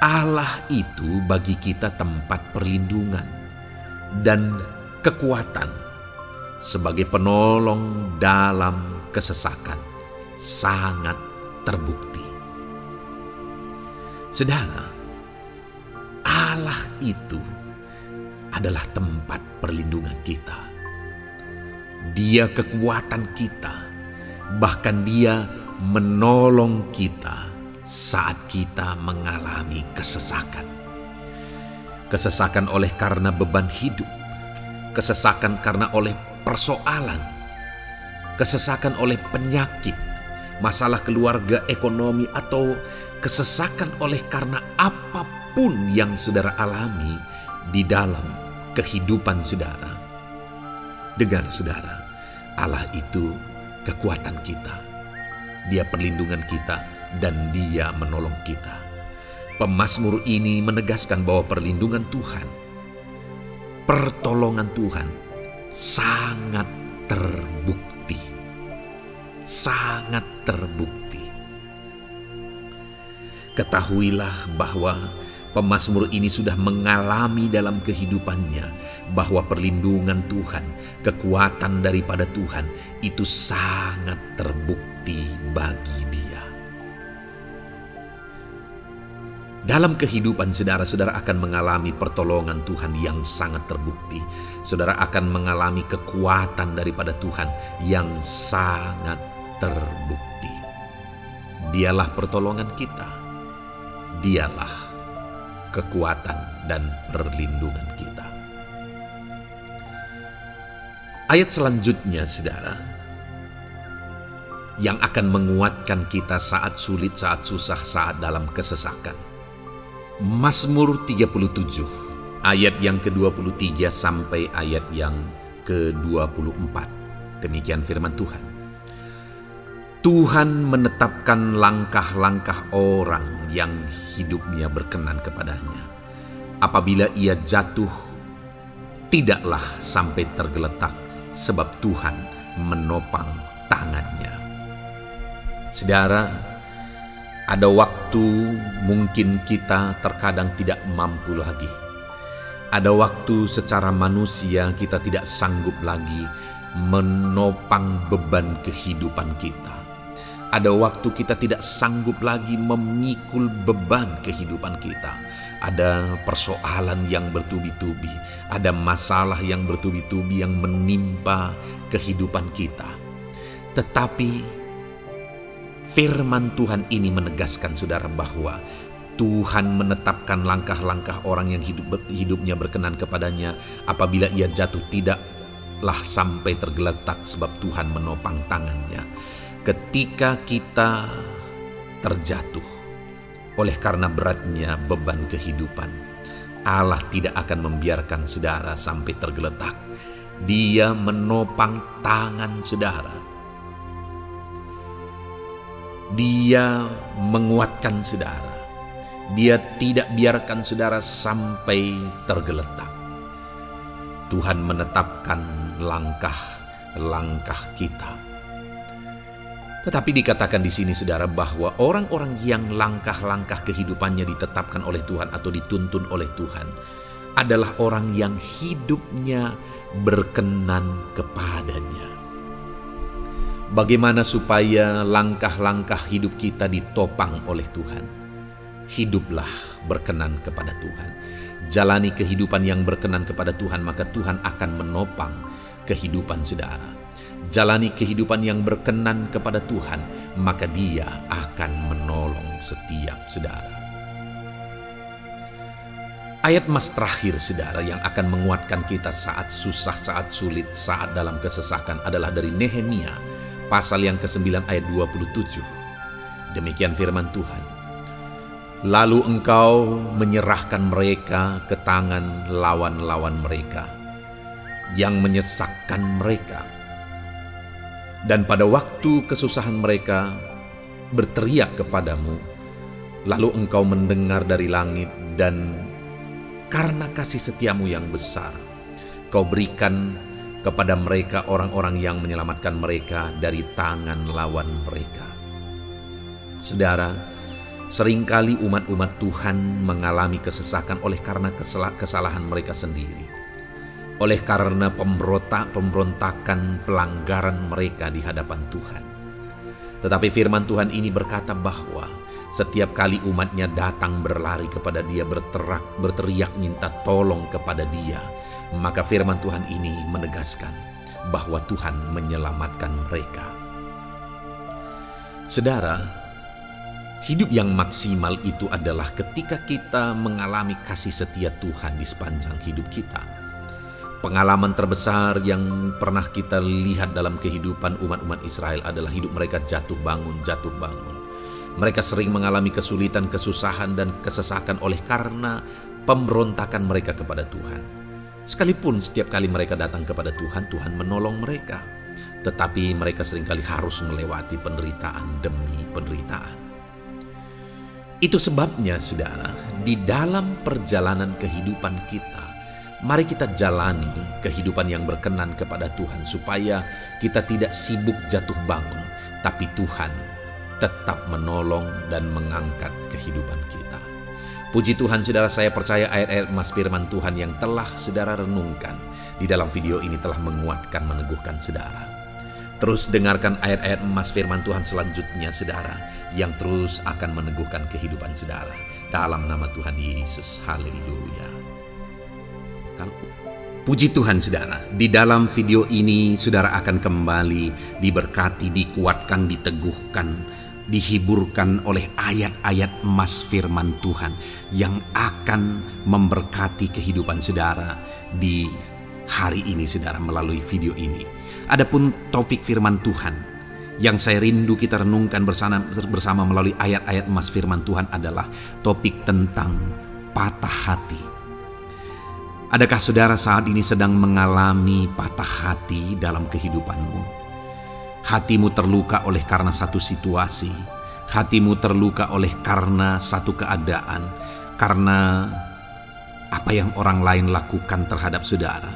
Allah itu bagi kita tempat perlindungan dan kekuatan sebagai penolong dalam kesesakan, sangat terbukti. Saudara, Allah itu adalah tempat perlindungan kita. Dia kekuatan kita, bahkan Dia menolong kita saat kita mengalami kesesakan. Kesesakan oleh karena beban hidup, kesesakan karena oleh persoalan, kesesakan oleh penyakit, masalah keluarga, ekonomi, atau kesesakan oleh karena apapun yang saudara alami di dalam kehidupan saudara. Dengar saudara, Allah itu kekuatan kita. Dia perlindungan kita dan Dia menolong kita. Pemazmur ini menegaskan bahwa perlindungan Tuhan, pertolongan Tuhan sangat terbukti. Sangat terbukti. Ketahuilah bahwa pemazmur ini sudah mengalami dalam kehidupannya bahwa perlindungan Tuhan, kekuatan daripada Tuhan itu sangat terbukti bagi dia. Dalam kehidupan saudara-saudara akan mengalami pertolongan Tuhan yang sangat terbukti. Saudara akan mengalami kekuatan daripada Tuhan yang sangat terbukti. Dialah pertolongan kita. Dialah kekuatan dan perlindungan kita. Ayat selanjutnya, saudara, yang akan menguatkan kita saat sulit, saat susah, saat dalam kesesakan. Mazmur 37, ayat yang ke-23 sampai ayat yang ke-24. Demikian firman Tuhan. Tuhan menetapkan langkah-langkah orang yang hidupnya berkenan kepadanya. Apabila ia jatuh, tidaklah sampai tergeletak, sebab Tuhan menopang tangannya. Saudara, ada waktu mungkin kita terkadang tidak mampu lagi. Ada waktu secara manusia kita tidak sanggup lagi menopang beban kehidupan kita. Ada waktu kita tidak sanggup lagi memikul beban kehidupan kita. Ada persoalan yang bertubi-tubi, ada masalah yang bertubi-tubi yang menimpa kehidupan kita. Tetapi firman Tuhan ini menegaskan saudara bahwa Tuhan menetapkan langkah-langkah orang yang hidupnya berkenan kepadanya. Apabila ia jatuh, tidaklah sampai tergeletak, sebab Tuhan menopang tangannya. ketika kita terjatuh oleh karena beratnya beban kehidupan, Allah tidak akan membiarkan saudara sampai tergeletak. Dia menopang tangan saudara. Dia menguatkan saudara. Dia tidak biarkan saudara sampai tergeletak. Tuhan menetapkan langkah-langkah kita. Tetapi dikatakan di sini saudara bahwa orang-orang yang langkah-langkah kehidupannya ditetapkan oleh Tuhan atau dituntun oleh Tuhan adalah orang yang hidupnya berkenan kepadanya. Bagaimana supaya langkah-langkah hidup kita ditopang oleh Tuhan? Hiduplah berkenan kepada Tuhan. Jalani kehidupan yang berkenan kepada Tuhan, maka Tuhan akan menopang kehidupan saudara. Jalani kehidupan yang berkenan kepada Tuhan, maka Dia akan menolong setiap saudara. Ayat mas terakhir saudara yang akan menguatkan kita saat susah, saat sulit, saat dalam kesesakan adalah dari Nehemia pasal yang ke-9 ayat 27. Demikian firman Tuhan. Lalu engkau menyerahkan mereka ke tangan lawan-lawan mereka yang menyesakkan mereka. Dan pada waktu kesusahan mereka berteriak kepadamu, lalu engkau mendengar dari langit, dan karena kasih setiamu yang besar, kau berikan kepada mereka orang-orang yang menyelamatkan mereka dari tangan lawan mereka. Saudara, seringkali umat-umat Tuhan mengalami kesesakan oleh karena kesalahan mereka sendiri. Oleh karena pemberontakan, pelanggaran mereka di hadapan Tuhan. Tetapi firman Tuhan ini berkata bahwa setiap kali umatnya datang berlari kepada Dia, berteriak minta tolong kepada Dia, maka firman Tuhan ini menegaskan bahwa Tuhan menyelamatkan mereka. Saudara, hidup yang maksimal itu adalah ketika kita mengalami kasih setia Tuhan di sepanjang hidup kita. Pengalaman terbesar yang pernah kita lihat dalam kehidupan umat-umat Israel adalah hidup mereka jatuh bangun. Mereka sering mengalami kesulitan, kesusahan, dan kesesakan oleh karena pemberontakan mereka kepada Tuhan. Sekalipun setiap kali mereka datang kepada Tuhan, Tuhan menolong mereka. Tetapi mereka seringkali harus melewati penderitaan demi penderitaan. Itu sebabnya, saudara, di dalam perjalanan kehidupan kita, mari kita jalani kehidupan yang berkenan kepada Tuhan, supaya kita tidak sibuk jatuh bangun, tapi Tuhan tetap menolong dan mengangkat kehidupan kita. Puji Tuhan saudara, saya percaya ayat-ayat emas firman Tuhan yang telah saudara renungkan di dalam video ini telah menguatkan, meneguhkan saudara. Terus dengarkan ayat-ayat emas firman Tuhan selanjutnya saudara, yang terus akan meneguhkan kehidupan saudara. Dalam nama Tuhan Yesus, haleluya. Puji Tuhan saudara, di dalam video ini saudara akan kembali diberkati, dikuatkan, diteguhkan, dihiburkan oleh ayat-ayat emas firman Tuhan yang akan memberkati kehidupan saudara di hari ini saudara melalui video ini. Adapun topik firman Tuhan yang saya rindu kita renungkan bersama melalui ayat-ayat emas firman Tuhan adalah topik tentang patah hati. Adakah saudara saat ini sedang mengalami patah hati dalam kehidupanmu? Hatimu terluka oleh karena satu situasi. Hatimu terluka oleh karena satu keadaan. Karena apa yang orang lain lakukan terhadap saudara.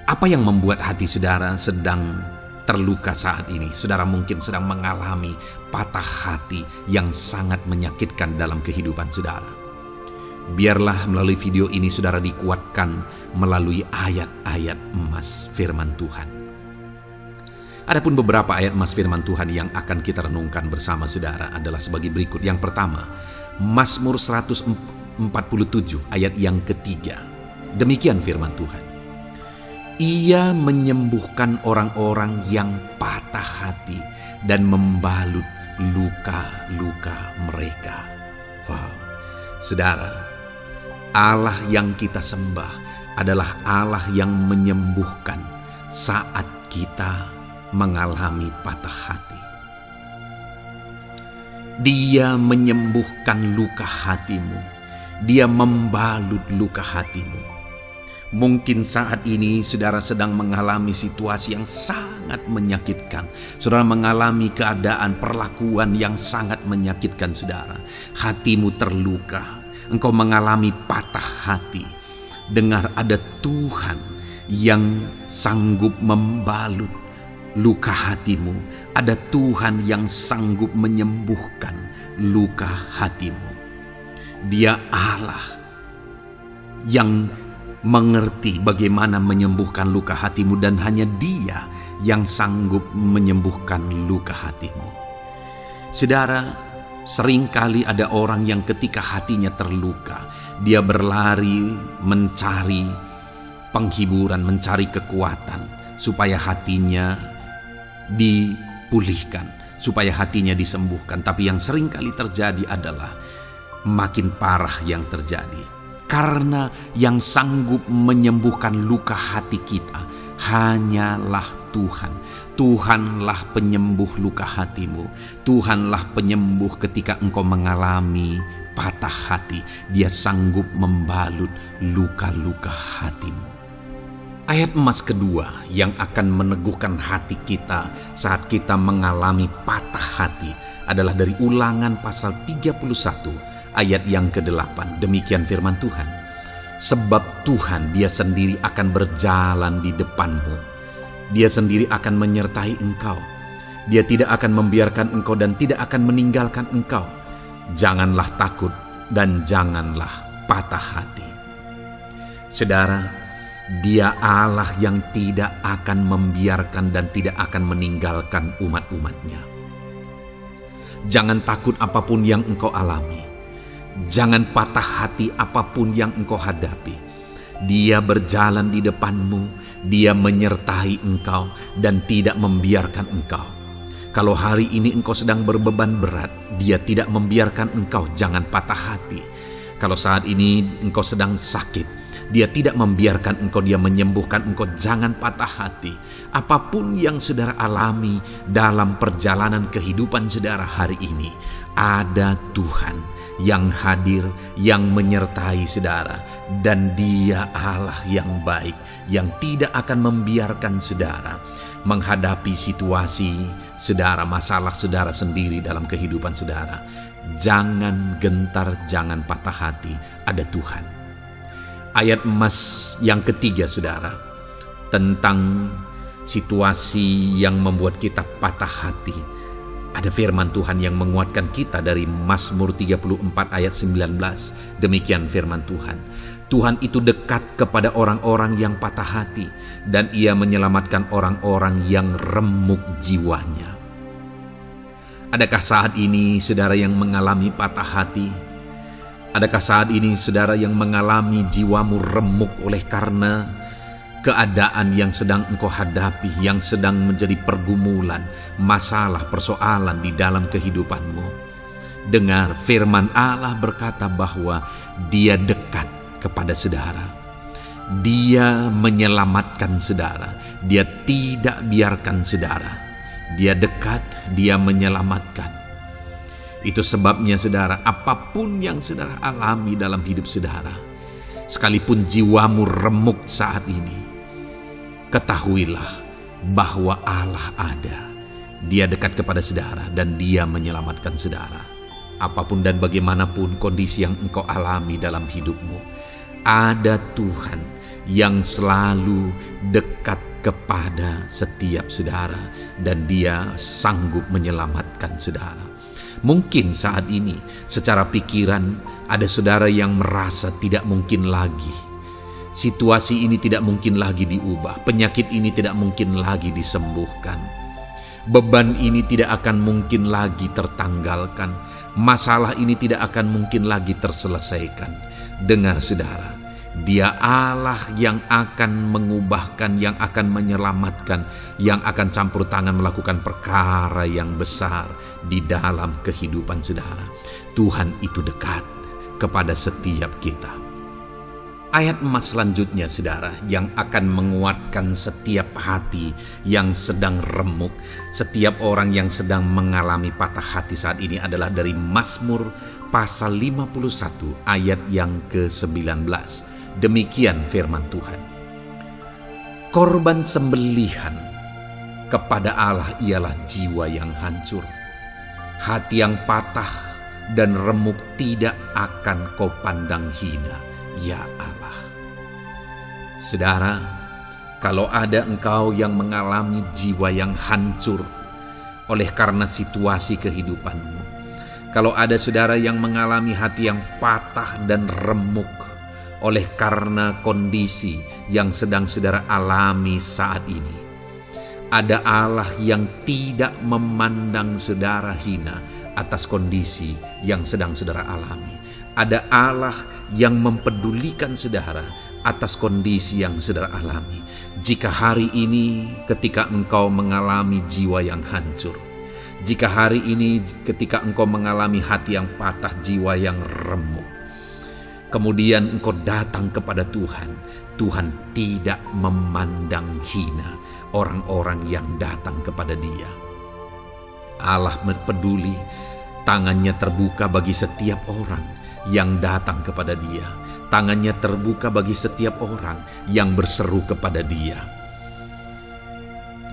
Apa yang membuat hati saudara sedang terluka saat ini? Saudara mungkin sedang mengalami patah hati yang sangat menyakitkan dalam kehidupan saudara. Biarlah melalui video ini saudara dikuatkan melalui ayat-ayat emas firman Tuhan. Adapun beberapa ayat emas firman Tuhan yang akan kita renungkan bersama saudara adalah sebagai berikut. Yang pertama, Mazmur 147 ayat yang ketiga. Demikian firman Tuhan. Ia menyembuhkan orang-orang yang patah hati dan membalut luka-luka mereka. Wow, saudara, Allah yang kita sembah adalah Allah yang menyembuhkan saat kita mengalami patah hati. Dia menyembuhkan luka hatimu. Dia membalut luka hatimu. Mungkin saat ini saudara sedang mengalami situasi yang sangat menyakitkan. Saudara mengalami keadaan perlakuan yang sangat menyakitkan saudara. Hatimu terluka. Engkau mengalami patah hati. Dengar, ada Tuhan yang sanggup membalut luka hatimu. Ada Tuhan yang sanggup menyembuhkan luka hatimu. Dia Allah yang mengerti bagaimana menyembuhkan luka hatimu, dan hanya Dia yang sanggup menyembuhkan luka hatimu. Saudara, seringkali ada orang yang ketika hatinya terluka, dia berlari mencari penghiburan, mencari kekuatan supaya hatinya dipulihkan, supaya hatinya disembuhkan. Tapi yang seringkali terjadi adalah makin parah yang terjadi. Karena yang sanggup menyembuhkan luka hati kita hanyalah Tuhan. Tuhanlah penyembuh luka hatimu. Tuhanlah penyembuh ketika engkau mengalami patah hati. Dia sanggup membalut luka-luka hatimu. Ayat emas kedua yang akan meneguhkan hati kita saat kita mengalami patah hati adalah dari Ulangan pasal 31 ayat yang ke-8. Demikian firman Tuhan. Sebab Tuhan Dia sendiri akan berjalan di depanmu. Dia sendiri akan menyertai engkau. Dia tidak akan membiarkan engkau dan tidak akan meninggalkan engkau. Janganlah takut dan janganlah patah hati. Saudara, Dia Allah yang tidak akan membiarkan dan tidak akan meninggalkan umat-umatnya. Jangan takut apapun yang engkau alami. Jangan patah hati apapun yang engkau hadapi. Dia berjalan di depanmu. Dia menyertai engkau dan tidak membiarkan engkau. Kalau hari ini engkau sedang berbeban berat, Dia tidak membiarkan engkau. Jangan patah hati. Kalau saat ini engkau sedang sakit, Dia tidak membiarkan engkau. Dia menyembuhkan engkau. Jangan patah hati. Apapun yang saudara alami dalam perjalanan kehidupan saudara hari ini, ada Tuhan yang hadir, yang menyertai saudara. Dan Dia Allah yang baik, yang tidak akan membiarkan saudara menghadapi situasi saudara, masalah saudara sendiri dalam kehidupan saudara. Jangan gentar, jangan patah hati, ada Tuhan. Ayat emas yang ketiga saudara, tentang situasi yang membuat kita patah hati. Ada firman Tuhan yang menguatkan kita dari Mazmur 34 ayat 19. Demikian firman Tuhan. Tuhan itu dekat kepada orang-orang yang patah hati, dan Ia menyelamatkan orang-orang yang remuk jiwanya. Adakah saat ini saudara yang mengalami patah hati? Adakah saat ini saudara yang mengalami jiwamu remuk oleh karena keadaan yang sedang engkau hadapi, yang sedang menjadi pergumulan, masalah, persoalan di dalam kehidupanmu? Dengar, firman Allah berkata bahwa Dia dekat kepada saudara. Dia menyelamatkan saudara. Dia tidak biarkan saudara. Dia dekat, Dia menyelamatkan. Itu sebabnya saudara, apapun yang saudara alami dalam hidup saudara, sekalipun jiwamu remuk saat ini, ketahuilah bahwa Allah ada. Dia dekat kepada saudara dan Dia menyelamatkan saudara. Apapun dan bagaimanapun kondisi yang engkau alami dalam hidupmu, ada Tuhan yang selalu dekat kepada setiap saudara dan Dia sanggup menyelamatkan saudara. Mungkin saat ini secara pikiran ada saudara yang merasa tidak mungkin lagi. Situasi ini tidak mungkin lagi diubah. Penyakit ini tidak mungkin lagi disembuhkan. Beban ini tidak akan mungkin lagi tertanggalkan. Masalah ini tidak akan mungkin lagi terselesaikan. Dengar saudara, Dia Allah yang akan mengubahkan, yang akan menyelamatkan, yang akan campur tangan melakukan perkara yang besar di dalam kehidupan saudara. Tuhan itu dekat kepada setiap kita. Ayat emas selanjutnya, saudara, yang akan menguatkan setiap hati yang sedang remuk, setiap orang yang sedang mengalami patah hati saat ini adalah dari Mazmur pasal 51 ayat yang ke-19. Demikian firman Tuhan. Korban sembelihan kepada Allah ialah jiwa yang hancur. Hati yang patah dan remuk tidak akan kau pandang hina, ya Allah. Saudara, kalau ada engkau yang mengalami jiwa yang hancur oleh karena situasi kehidupanmu, kalau ada saudara yang mengalami hati yang patah dan remuk oleh karena kondisi yang sedang saudara alami saat ini, ada Allah yang tidak memandang saudara hina atas kondisi yang sedang saudara alami. Ada Allah yang mempedulikan saudara atas kondisi yang saudara alami. Jika hari ini ketika engkau mengalami jiwa yang hancur, jika hari ini ketika engkau mengalami hati yang patah, jiwa yang remuk, kemudian engkau datang kepada Tuhan, Tuhan tidak memandang hina orang-orang yang datang kepada Dia. Allah peduli, tangannya terbuka bagi setiap orang yang datang kepada Dia. Tangannya terbuka bagi setiap orang yang berseru kepada Dia.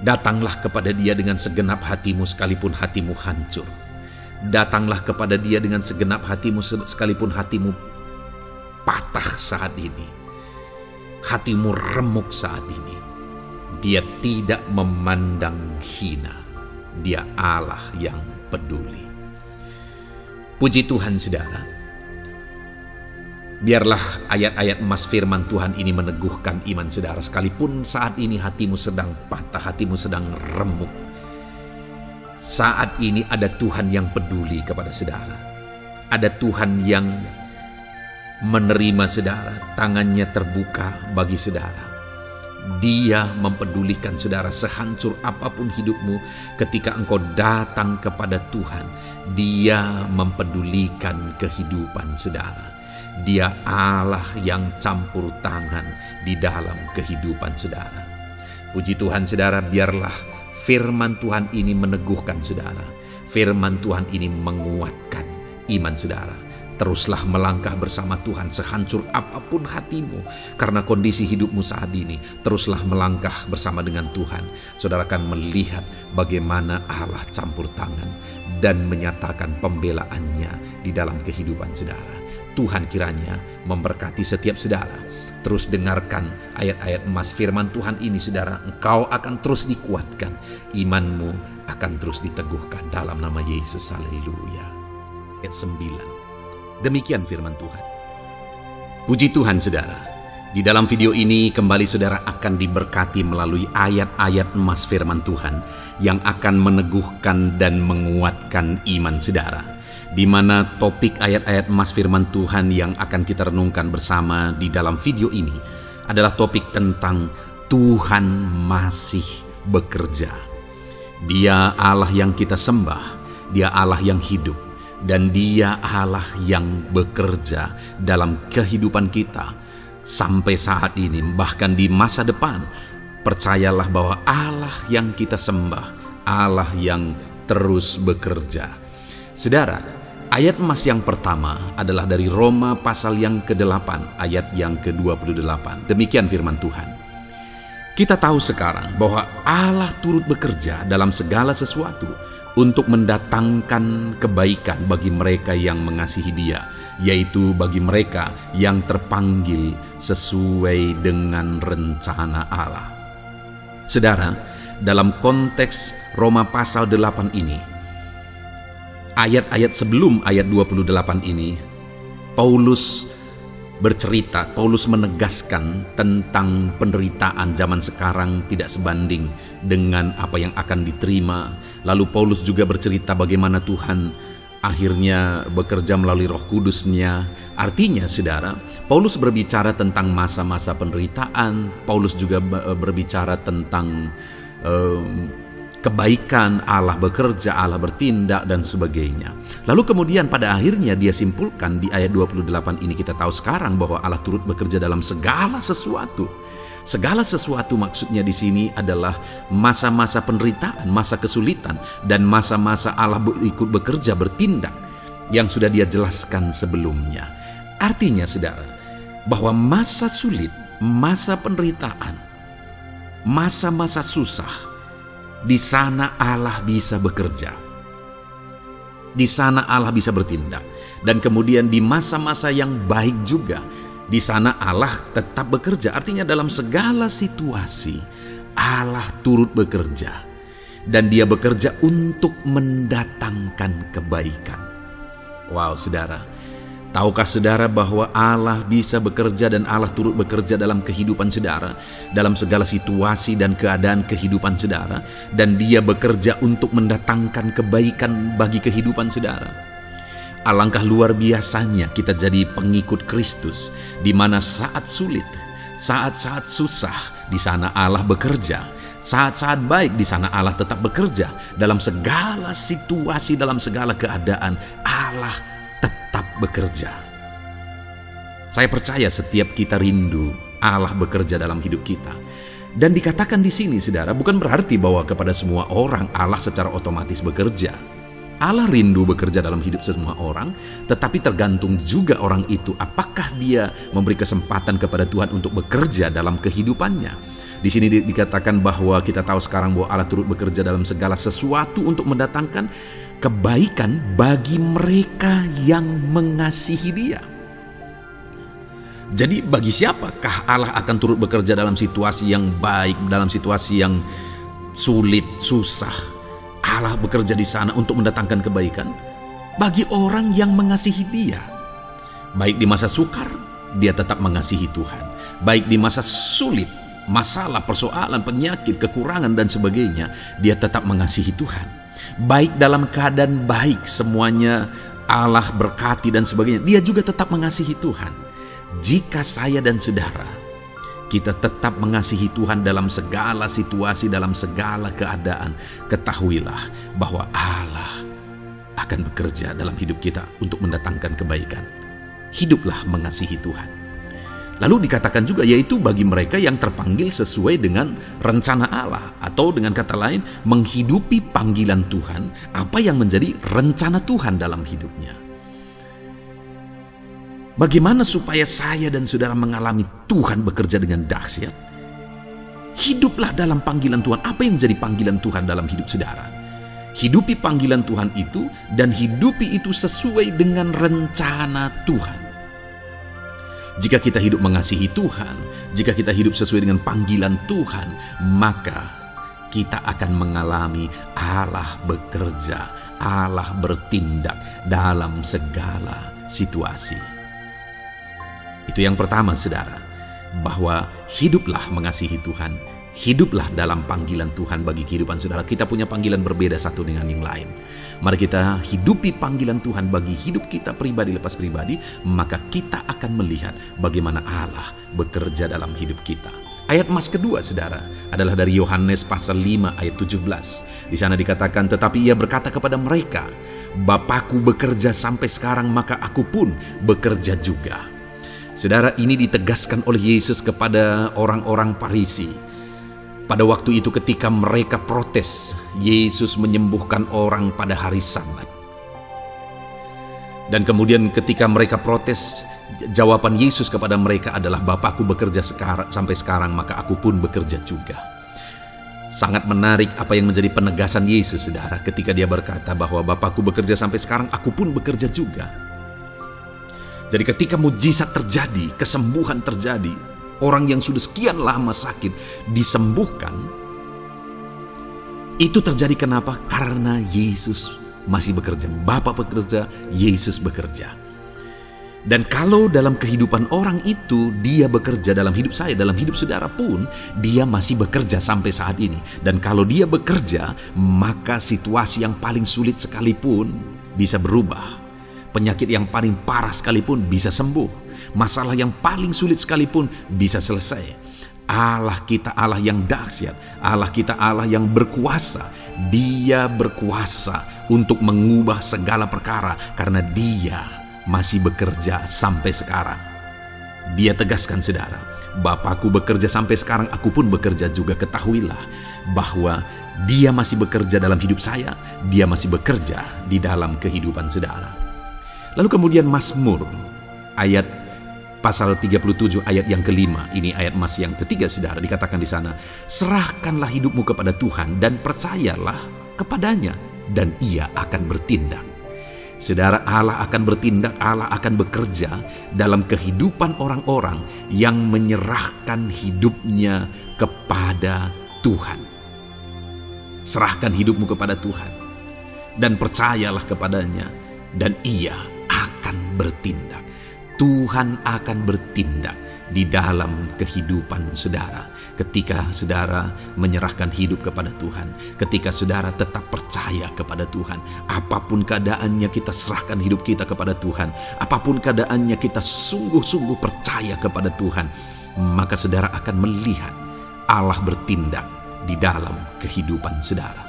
Datanglah kepada Dia dengan segenap hatimu sekalipun hatimu hancur. Datanglah kepada Dia dengan segenap hatimu sekalipun hatimu patah saat ini. Hatimu remuk saat ini. Dia tidak memandang hina. Dia Allah yang peduli. Puji Tuhan, saudara. Biarlah ayat-ayat emas firman Tuhan ini meneguhkan iman saudara, sekalipun saat ini hatimu sedang patah, hatimu sedang remuk. Saat ini ada Tuhan yang peduli kepada saudara. Ada Tuhan yang menerima saudara, tangannya terbuka bagi saudara. Dia mempedulikan saudara sehancur apapun hidupmu. Ketika engkau datang kepada Tuhan, Dia mempedulikan kehidupan saudara. Dia Allah yang campur tangan di dalam kehidupan saudara. Puji Tuhan, saudara, biarlah firman Tuhan ini meneguhkan saudara. Firman Tuhan ini menguatkan iman saudara. Teruslah melangkah bersama Tuhan sehancur apapun hatimu karena kondisi hidupmu saat ini. Teruslah melangkah bersama dengan Tuhan. Saudara akan melihat bagaimana Allah campur tangan dan menyatakan pembelaannya di dalam kehidupan saudara. Tuhan kiranya memberkati setiap saudara. Terus dengarkan ayat-ayat emas firman Tuhan ini, saudara. Engkau akan terus dikuatkan. Imanmu akan terus diteguhkan dalam nama Yesus. Haleluya. Ayat 9. Demikian firman Tuhan. Puji Tuhan, saudara. Di dalam video ini kembali saudara akan diberkati melalui ayat-ayat emas firman Tuhan yang akan meneguhkan dan menguatkan iman saudara. Di mana topik ayat-ayat emas firman Tuhan yang akan kita renungkan bersama di dalam video ini adalah topik tentang Tuhan masih bekerja. Dia Allah yang kita sembah, Dia Allah yang hidup, dan Dia Allah yang bekerja dalam kehidupan kita sampai saat ini, bahkan di masa depan. Percayalah bahwa Allah yang kita sembah, Allah yang terus bekerja. Saudara, ayat emas yang pertama adalah dari Roma pasal yang ke-8 ayat yang ke-28. Demikian firman Tuhan. Kita tahu sekarang bahwa Allah turut bekerja dalam segala sesuatu untuk mendatangkan kebaikan bagi mereka yang mengasihi Dia, yaitu bagi mereka yang terpanggil sesuai dengan rencana Allah. Saudara, dalam konteks Roma pasal 8 ini, ayat-ayat sebelum ayat 28 ini, Paulus bercerita, Paulus menegaskan tentang penderitaan zaman sekarang tidak sebanding dengan apa yang akan diterima. Lalu Paulus juga bercerita bagaimana Tuhan akhirnya bekerja melalui Roh Kudus-Nya. Artinya, saudara, Paulus berbicara tentang masa-masa penderitaan. Paulus juga berbicara tentang kebaikan, Allah bekerja, Allah bertindak, dan sebagainya. Lalu kemudian pada akhirnya dia simpulkan di ayat 28 ini, kita tahu sekarang bahwa Allah turut bekerja dalam segala sesuatu. Segala sesuatu maksudnya di sini adalah masa-masa penderitaan, masa kesulitan, dan masa-masa Allah ikut bekerja, bertindak, yang sudah dia jelaskan sebelumnya. Artinya saudara, bahwa masa sulit, masa penderitaan, masa-masa susah, di sana Allah bisa bekerja. Di sana Allah bisa bertindak. Dan kemudian di masa-masa yang baik juga, di sana Allah tetap bekerja. Artinya dalam segala situasi Allah turut bekerja. Dan dia bekerja untuk mendatangkan kebaikan. Wow, saudara. Tahukah saudara bahwa Allah bisa bekerja dan Allah turut bekerja dalam kehidupan saudara, dalam segala situasi dan keadaan kehidupan saudara, dan dia bekerja untuk mendatangkan kebaikan bagi kehidupan saudara. Alangkah luar biasanya kita jadi pengikut Kristus, di mana saat sulit, saat-saat susah, di sana Allah bekerja. Saat-saat baik, di sana Allah tetap bekerja. Dalam segala situasi, dalam segala keadaan, Allah tetap bekerja. Saya percaya setiap kita rindu Allah bekerja dalam hidup kita. Dan dikatakan di sini, saudara, bukan berarti bahwa kepada semua orang Allah secara otomatis bekerja. Allah rindu bekerja dalam hidup semua orang, tetapi tergantung juga orang itu apakah dia memberi kesempatan kepada Tuhan untuk bekerja dalam kehidupannya. Di sini dikatakan bahwa kita tahu sekarang bahwa Allah turut bekerja dalam segala sesuatu untuk mendatangkan kebaikan bagi mereka yang mengasihi Dia. Jadi bagi siapakah Allah akan turut bekerja dalam situasi yang baik, dalam situasi yang sulit, susah? Allah bekerja di sana untuk mendatangkan kebaikan bagi orang yang mengasihi Dia. Baik di masa sukar, dia tetap mengasihi Tuhan. Baik di masa sulit, masalah, persoalan, penyakit, kekurangan, dan sebagainya, dia tetap mengasihi Tuhan. Baik dalam keadaan baik, semuanya Allah berkati dan sebagainya, dia juga tetap mengasihi Tuhan. Jika saya dan saudara, kita tetap mengasihi Tuhan dalam segala situasi, dalam segala keadaan, ketahuilah bahwa Allah akan bekerja dalam hidup kita untuk mendatangkan kebaikan. Hiduplah mengasihi Tuhan. Lalu dikatakan juga, yaitu bagi mereka yang terpanggil sesuai dengan rencana Allah, atau dengan kata lain, menghidupi panggilan Tuhan, apa yang menjadi rencana Tuhan dalam hidupnya. Bagaimana supaya saya dan saudara mengalami Tuhan bekerja dengan dahsyat? Hiduplah dalam panggilan Tuhan. Apa yang menjadi panggilan Tuhan dalam hidup saudara? Hidupi panggilan Tuhan itu, dan hidupi itu sesuai dengan rencana Tuhan. Jika kita hidup mengasihi Tuhan, jika kita hidup sesuai dengan panggilan Tuhan, maka kita akan mengalami Allah bekerja, Allah bertindak dalam segala situasi. Itu yang pertama, saudara, bahwa hiduplah mengasihi Tuhan, hiduplah dalam panggilan Tuhan bagi kehidupan saudara. Kita punya panggilan berbeda satu dengan yang lain. Mari kita hidupi panggilan Tuhan bagi hidup kita pribadi lepas pribadi, maka kita akan melihat bagaimana Allah bekerja dalam hidup kita. Ayat emas kedua, saudara, adalah dari Yohanes pasal 5 ayat 17. Di sana dikatakan, tetapi ia berkata kepada mereka, Bapakku bekerja sampai sekarang, maka aku pun bekerja juga. Saudara, ini ditegaskan oleh Yesus kepada orang-orang Farisi. Pada waktu itu ketika mereka protes, Yesus menyembuhkan orang pada hari Sabat. Dan kemudian ketika mereka protes, jawaban Yesus kepada mereka adalah, Bapakku bekerja sampai sekarang, maka aku pun bekerja juga. Sangat menarik apa yang menjadi penegasan Yesus, saudara, ketika dia berkata bahwa Bapakku bekerja sampai sekarang, aku pun bekerja juga. Jadi ketika mujizat terjadi, kesembuhan terjadi, orang yang sudah sekian lama sakit disembuhkan, itu terjadi kenapa? Karena Yesus masih bekerja. Bapa bekerja, Yesus bekerja. Dan kalau dalam kehidupan orang itu dia bekerja, dalam hidup saya, dalam hidup saudara pun, dia masih bekerja sampai saat ini. Dan kalau dia bekerja, maka situasi yang paling sulit sekalipun bisa berubah. Penyakit yang paling parah sekalipun bisa sembuh. Masalah yang paling sulit sekalipun bisa selesai. Allah kita Allah yang dahsyat, Allah kita Allah yang berkuasa. Dia berkuasa untuk mengubah segala perkara karena Dia masih bekerja sampai sekarang. Dia tegaskan, saudara, Bapakku bekerja sampai sekarang, aku pun bekerja juga. Ketahuilah bahwa Dia masih bekerja dalam hidup saya, Dia masih bekerja di dalam kehidupan saudara. Lalu kemudian Mazmur ayat pasal 37 ayat yang kelima, ini ayat emas yang ketiga saudara, dikatakan di sana, serahkanlah hidupmu kepada Tuhan dan percayalah kepadanya dan Ia akan bertindak. Saudara, Allah akan bertindak, Allah akan bekerja dalam kehidupan orang-orang yang menyerahkan hidupnya kepada Tuhan. Serahkan hidupmu kepada Tuhan dan percayalah kepadanya dan Ia akan bertindak. Tuhan akan bertindak di dalam kehidupan saudara ketika saudara menyerahkan hidup kepada Tuhan, ketika saudara tetap percaya kepada Tuhan. Apapun keadaannya, kita serahkan hidup kita kepada Tuhan. Apapun keadaannya, kita sungguh-sungguh percaya kepada Tuhan, maka saudara akan melihat Allah bertindak di dalam kehidupan saudara.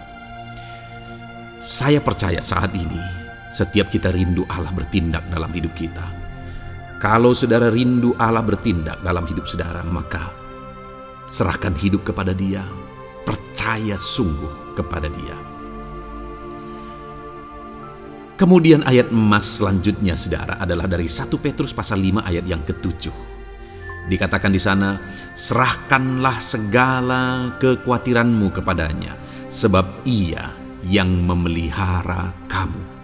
Saya percaya saat ini setiap kita rindu Allah bertindak dalam hidup kita. Kalau saudara rindu Allah bertindak dalam hidup saudara, maka serahkan hidup kepada Dia, percaya sungguh kepada Dia. Kemudian ayat emas selanjutnya saudara adalah dari 1 Petrus pasal 5 ayat yang ke-7. Dikatakan di sana, serahkanlah segala kekhawatiranmu kepadanya, sebab Ia yang memelihara kamu.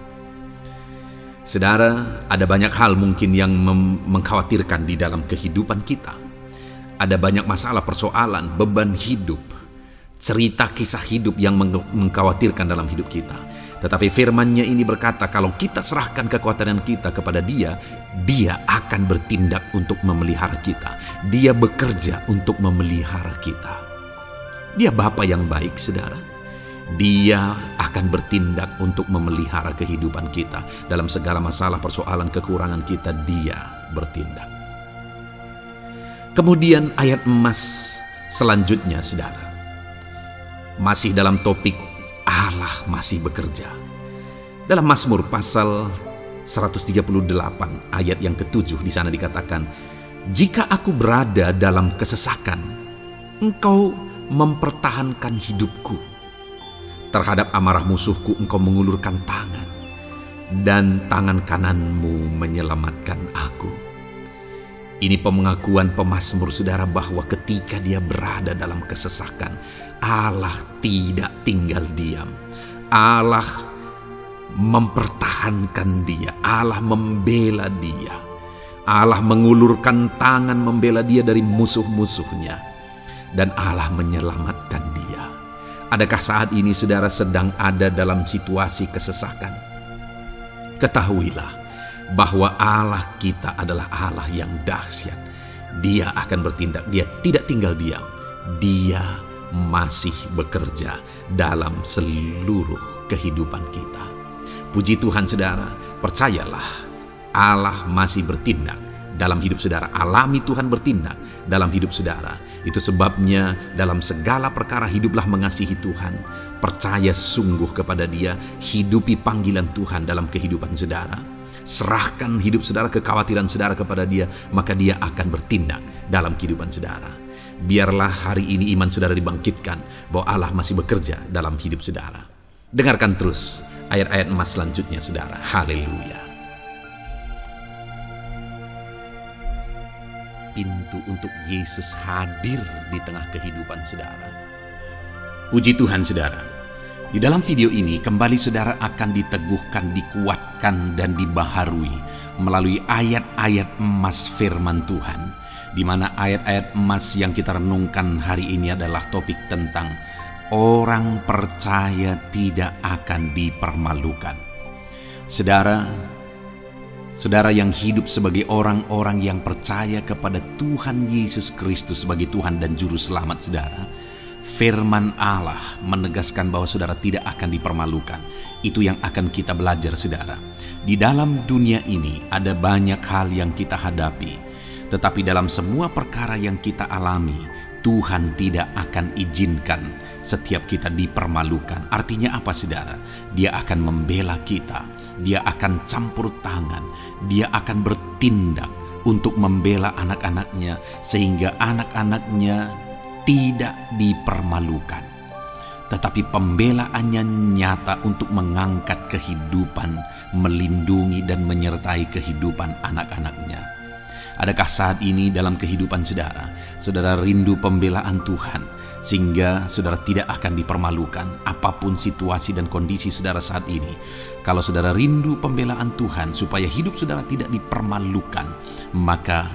Saudara, ada banyak hal mungkin yang mengkhawatirkan di dalam kehidupan kita. Ada banyak masalah, persoalan, beban hidup, cerita kisah hidup yang mengkhawatirkan dalam hidup kita. Tetapi firman-Nya ini berkata, kalau kita serahkan kekhawatiran kita kepada Dia, Dia akan bertindak untuk memelihara kita. Dia bekerja untuk memelihara kita. Dia Bapa yang baik, saudara. Dia akan bertindak untuk memelihara kehidupan kita. Dalam segala masalah, persoalan, kekurangan kita, Dia bertindak. Kemudian ayat emas selanjutnya, saudara, masih dalam topik Allah masih bekerja. Dalam Mazmur pasal 138 ayat yang ke-7, di sana dikatakan, jika aku berada dalam kesesakan, Engkau mempertahankan hidupku. Terhadap amarah musuhku Engkau mengulurkan tangan, dan tangan kananmu menyelamatkan aku. Ini pengakuan pemazmur saudara bahwa ketika dia berada dalam kesesakan, Allah tidak tinggal diam. Allah mempertahankan dia, Allah membela dia. Allah mengulurkan tangan membela dia dari musuh-musuhnya, dan Allah menyelamatkan dia. Adakah saat ini saudara sedang ada dalam situasi kesesakan? Ketahuilah bahwa Allah kita adalah Allah yang dahsyat. Dia akan bertindak, Dia tidak tinggal diam. Dia masih bekerja dalam seluruh kehidupan kita. Puji Tuhan saudara, percayalah Allah masih bertindak dalam hidup saudara. Alami Tuhan bertindak dalam hidup saudara. Itu sebabnya dalam segala perkara hiduplah mengasihi Tuhan. Percaya sungguh kepada Dia. Hidupi panggilan Tuhan dalam kehidupan saudara. Serahkan hidup saudara, kekhawatiran saudara kepada Dia. Maka Dia akan bertindak dalam kehidupan saudara. Biarlah hari ini iman saudara dibangkitkan bahwa Allah masih bekerja dalam hidup saudara. Dengarkan terus ayat-ayat emas selanjutnya saudara. Haleluya. Pintu untuk Yesus hadir di tengah kehidupan saudara. Puji Tuhan saudara. Di dalam video ini kembali saudara akan diteguhkan, dikuatkan dan dibaharui melalui ayat-ayat emas firman Tuhan, di mana ayat-ayat emas yang kita renungkan hari ini adalah topik tentang orang percaya tidak akan dipermalukan. Saudara yang hidup sebagai orang-orang yang percaya kepada Tuhan Yesus Kristus sebagai Tuhan dan Juru Selamat saudara, firman Allah menegaskan bahwa saudara tidak akan dipermalukan. Itu yang akan kita belajar saudara. Di dalam dunia ini ada banyak hal yang kita hadapi, tetapi dalam semua perkara yang kita alami, Tuhan tidak akan izinkan setiap kita dipermalukan. Artinya apa, saudara? Dia akan membela kita, dia akan campur tangan, dia akan bertindak untuk membela anak-anaknya sehingga anak-anaknya tidak dipermalukan. Tetapi pembelaannya nyata untuk mengangkat kehidupan, melindungi dan menyertai kehidupan anak-anaknya. Adakah saat ini dalam kehidupan saudara rindu pembelaan Tuhan sehingga saudara tidak akan dipermalukan apapun situasi dan kondisi saudara saat ini? Kalau saudara rindu pembelaan Tuhan supaya hidup saudara tidak dipermalukan, maka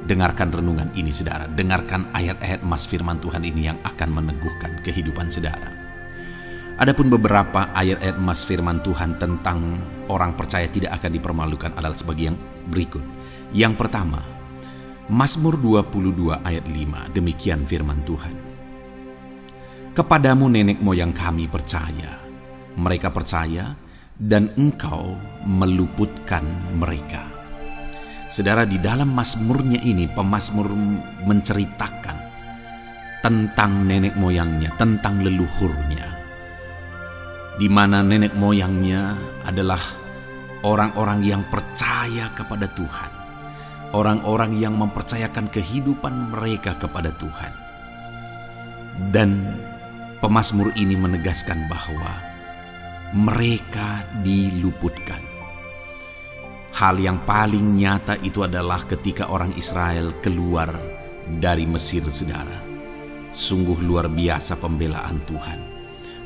dengarkan renungan ini, saudara. Dengarkan ayat-ayat emas firman Tuhan ini yang akan meneguhkan kehidupan saudara. Adapun beberapa ayat-ayat emas firman Tuhan tentang orang percaya tidak akan dipermalukan adalah sebagai yang berikut. Yang pertama, Mazmur 22 ayat 5, demikian firman Tuhan. Kepadamu nenek moyang kami percaya, mereka percaya dan engkau meluputkan mereka. Saudara, di dalam mazmurnya ini, pemazmur menceritakan tentang nenek moyangnya, tentang leluhurnya, di mana nenek moyangnya adalah orang-orang yang percaya kepada Tuhan, orang-orang yang mempercayakan kehidupan mereka kepada Tuhan. Dan pemazmur ini menegaskan bahwa mereka diluputkan. Hal yang paling nyata itu adalah ketika orang Israel keluar dari Mesir, saudara. Sungguh luar biasa pembelaan Tuhan.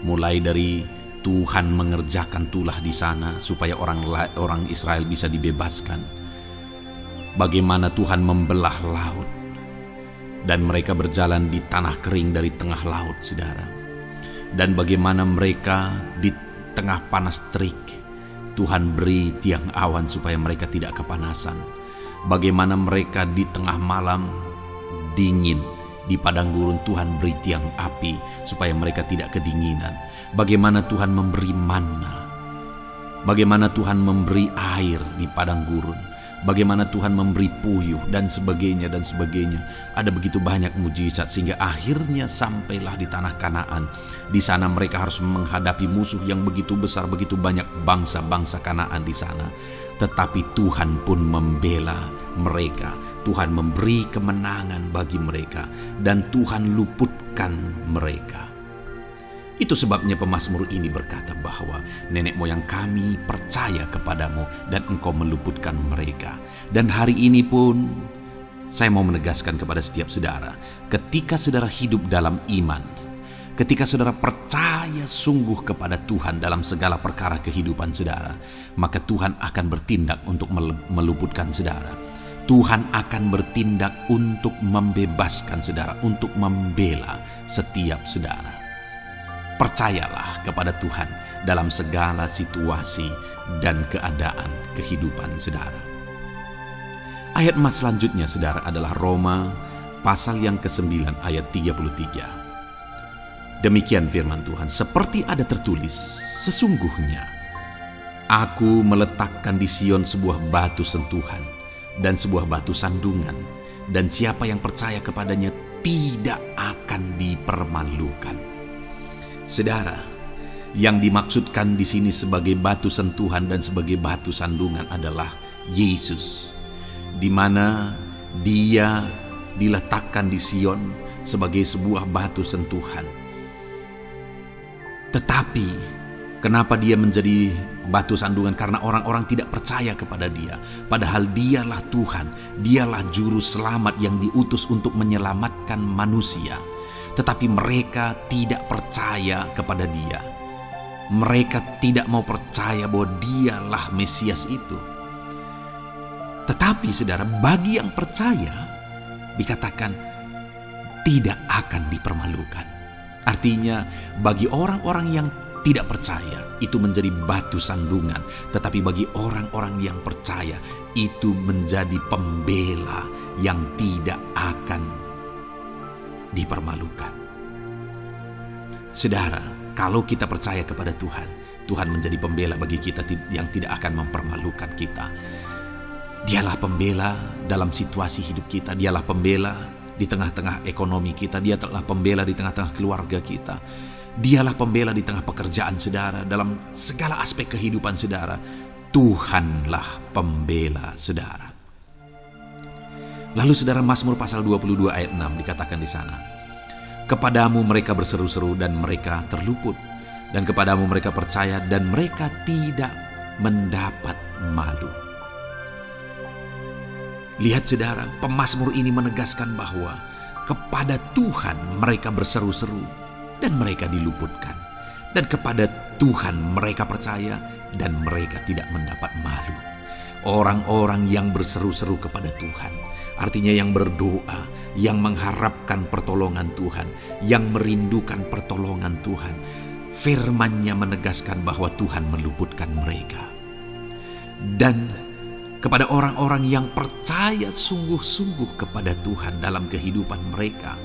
Mulai dari Tuhan mengerjakan tulah di sana supaya orang Israel bisa dibebaskan. Bagaimana Tuhan membelah laut dan mereka berjalan di tanah kering dari tengah laut, saudara. Dan bagaimana mereka di tengah panas terik, Tuhan beri tiang awan supaya mereka tidak kepanasan. Bagaimana mereka di tengah malam dingin, di padang gurun Tuhan beri tiang api supaya mereka tidak kedinginan. Bagaimana Tuhan memberi manna, bagaimana Tuhan memberi air di padang gurun, bagaimana Tuhan memberi puyuh dan sebagainya dan sebagainya. Ada begitu banyak mujizat sehingga akhirnya sampailah di tanah Kanaan. Di sana mereka harus menghadapi musuh yang begitu besar, begitu banyak bangsa-bangsa Kanaan di sana. Tetapi Tuhan pun membela mereka. Tuhan memberi kemenangan bagi mereka dan Tuhan luputkan mereka. Itu sebabnya pemazmur ini berkata bahwa nenek moyang kami percaya kepadamu dan engkau meluputkan mereka. Dan hari ini pun saya mau menegaskan kepada setiap saudara, ketika saudara hidup dalam iman, ketika saudara percaya sungguh kepada Tuhan dalam segala perkara kehidupan saudara, maka Tuhan akan bertindak untuk meluputkan saudara. Tuhan akan bertindak untuk membebaskan saudara, untuk membela setiap saudara. Percayalah kepada Tuhan dalam segala situasi dan keadaan kehidupan saudara. Ayat emas selanjutnya, saudara, adalah Roma pasal yang ke-9 ayat 33. Demikian firman Tuhan, seperti ada tertulis, sesungguhnya aku meletakkan di Sion sebuah batu sentuhan dan sebuah batu sandungan, dan siapa yang percaya kepadanya tidak akan dipermalukan. Saudara, yang dimaksudkan di sini sebagai batu sentuhan dan sebagai batu sandungan adalah Yesus, di mana Dia diletakkan di Sion sebagai sebuah batu sentuhan. Tetapi kenapa Dia menjadi batu sandungan? Karena orang-orang tidak percaya kepada Dia, padahal Dialah Tuhan, Dialah juru selamat yang diutus untuk menyelamatkan manusia. Tetapi mereka tidak percaya kepada Dia. Mereka tidak mau percaya bahwa Dialah Mesias itu. Tetapi saudara, bagi yang percaya dikatakan tidak akan dipermalukan. Artinya bagi orang-orang yang tidak percaya itu menjadi batu sandungan, tetapi bagi orang-orang yang percaya itu menjadi pembela yang tidak akan dipermalukan. Saudara, kalau kita percaya kepada Tuhan, Tuhan menjadi pembela bagi kita yang tidak akan mempermalukan kita. Dialah pembela dalam situasi hidup kita, Dialah pembela di tengah-tengah ekonomi kita. Dia telah pembela di tengah-tengah keluarga kita. Dialah pembela di tengah pekerjaan saudara, dalam segala aspek kehidupan saudara. Tuhanlah pembela saudara. Lalu saudara, Mazmur pasal 22 ayat 6 dikatakan di sana, kepadamu mereka berseru-seru dan mereka terluput, dan kepadamu mereka percaya dan mereka tidak mendapat malu. Lihat saudara, pemazmur ini menegaskan bahwa kepada Tuhan mereka berseru-seru dan mereka diluputkan. Dan kepada Tuhan mereka percaya dan mereka tidak mendapat malu. Orang-orang yang berseru-seru kepada Tuhan, artinya yang berdoa, yang mengharapkan pertolongan Tuhan, yang merindukan pertolongan Tuhan. Firman-Nya menegaskan bahwa Tuhan meluputkan mereka. Dan kepada orang-orang yang percaya sungguh-sungguh kepada Tuhan dalam kehidupan mereka,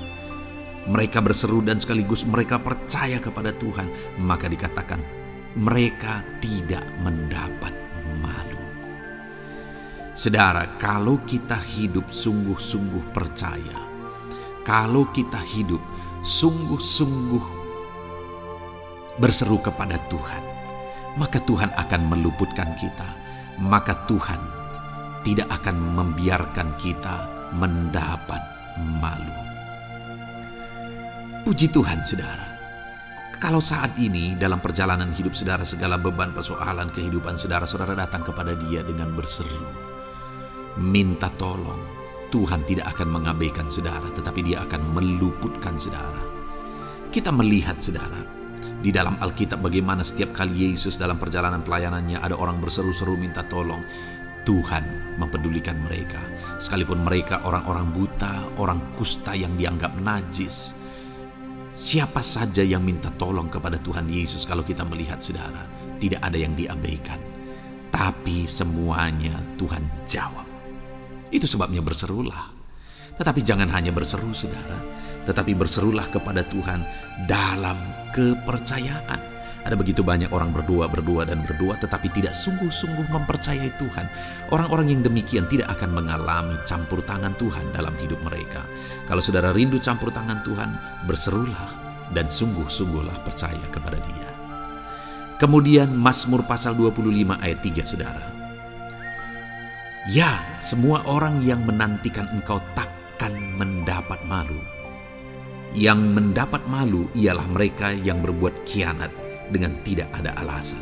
mereka berseru dan sekaligus mereka percaya kepada Tuhan, maka dikatakan mereka tidak mendapat malu. Saudara, kalau kita hidup sungguh-sungguh percaya, kalau kita hidup sungguh-sungguh berseru kepada Tuhan, maka Tuhan akan meluputkan kita. Maka Tuhan tidak akan membiarkan kita mendapat malu. Puji Tuhan saudara. Kalau saat ini dalam perjalanan hidup saudara, segala beban persoalan kehidupan saudara, saudara datang kepada Dia dengan berseru, minta tolong, Tuhan tidak akan mengabaikan saudara, tetapi Dia akan meluputkan saudara. Kita melihat saudara, di dalam Alkitab bagaimana setiap kali Yesus dalam perjalanan pelayanannya ada orang berseru-seru minta tolong, Tuhan mempedulikan mereka. Sekalipun mereka orang-orang buta, orang kusta yang dianggap najis. Siapa saja yang minta tolong kepada Tuhan Yesus, kalau kita melihat saudara, tidak ada yang diabaikan. Tapi semuanya Tuhan jawab. Itu sebabnya berserulah. Tetapi jangan hanya berseru saudara, tetapi berserulah kepada Tuhan dalam kepercayaan. Ada begitu banyak orang berdoa, tetapi tidak sungguh-sungguh mempercayai Tuhan. Orang-orang yang demikian tidak akan mengalami campur tangan Tuhan dalam hidup mereka. Kalau saudara rindu campur tangan Tuhan, berserulah dan sungguh-sungguhlah percaya kepada Dia. Kemudian Mazmur pasal 25 ayat 3 saudara. Ya, semua orang yang menantikan Engkau takkan mendapat malu. Yang mendapat malu ialah mereka yang berbuat khianat dengan tidak ada alasan.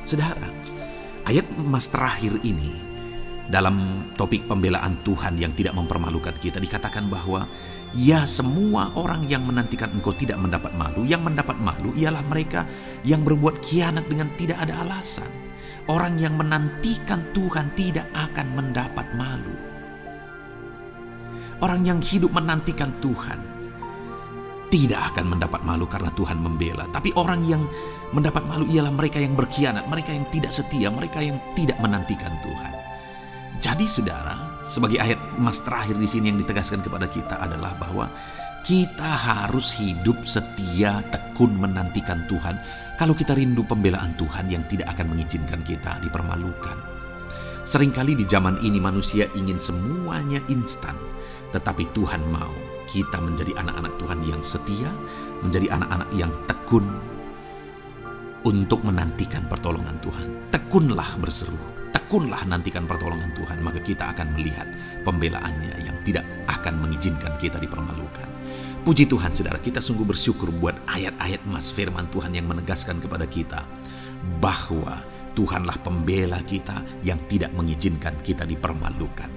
Saudara, ayat emas terakhir ini dalam topik pembelaan Tuhan yang tidak mempermalukan kita, dikatakan bahwa ya, semua orang yang menantikan Engkau tidak mendapat malu. Yang mendapat malu ialah mereka yang berbuat khianat dengan tidak ada alasan. Orang yang menantikan Tuhan tidak akan mendapat malu. Orang yang hidup menantikan Tuhan tidak akan mendapat malu karena Tuhan membela. Tapi orang yang mendapat malu ialah mereka yang berkhianat, mereka yang tidak setia, mereka yang tidak menantikan Tuhan. Jadi saudara, sebagai ayat emas terakhir di sini yang ditegaskan kepada kita adalah bahwa kita harus hidup setia, tekun menantikan Tuhan. Kalau kita rindu pembelaan Tuhan yang tidak akan mengizinkan kita dipermalukan. Seringkali di zaman ini manusia ingin semuanya instan, tetapi Tuhan mau kita menjadi anak-anak Tuhan yang setia, menjadi anak-anak yang tekun untuk menantikan pertolongan Tuhan. Tekunlah berseru, tekunlah nantikan pertolongan Tuhan, maka kita akan melihat pembelaannya yang tidak akan mengizinkan kita dipermalukan. Puji Tuhan saudara, kita sungguh bersyukur buat ayat-ayat emas firman Tuhan yang menegaskan kepada kita bahwa Tuhanlah pembela kita yang tidak mengizinkan kita dipermalukan.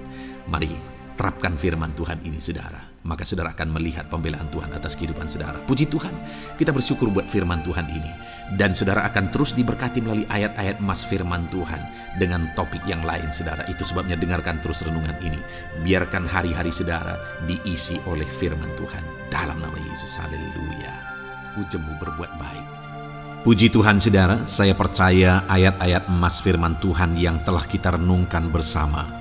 Mari terapkan firman Tuhan ini saudara, maka saudara akan melihat pembelaan Tuhan atas kehidupan saudara. Puji Tuhan, kita bersyukur buat firman Tuhan ini. Dan saudara akan terus diberkati melalui ayat-ayat emas firman Tuhan dengan topik yang lain saudara. Itu sebabnya dengarkan terus renungan ini. Biarkan hari-hari saudara diisi oleh firman Tuhan. Dalam nama Yesus, haleluya. Ujungmu berbuat baik. Puji Tuhan saudara, saya percaya ayat-ayat emas firman Tuhan yang telah kita renungkan bersama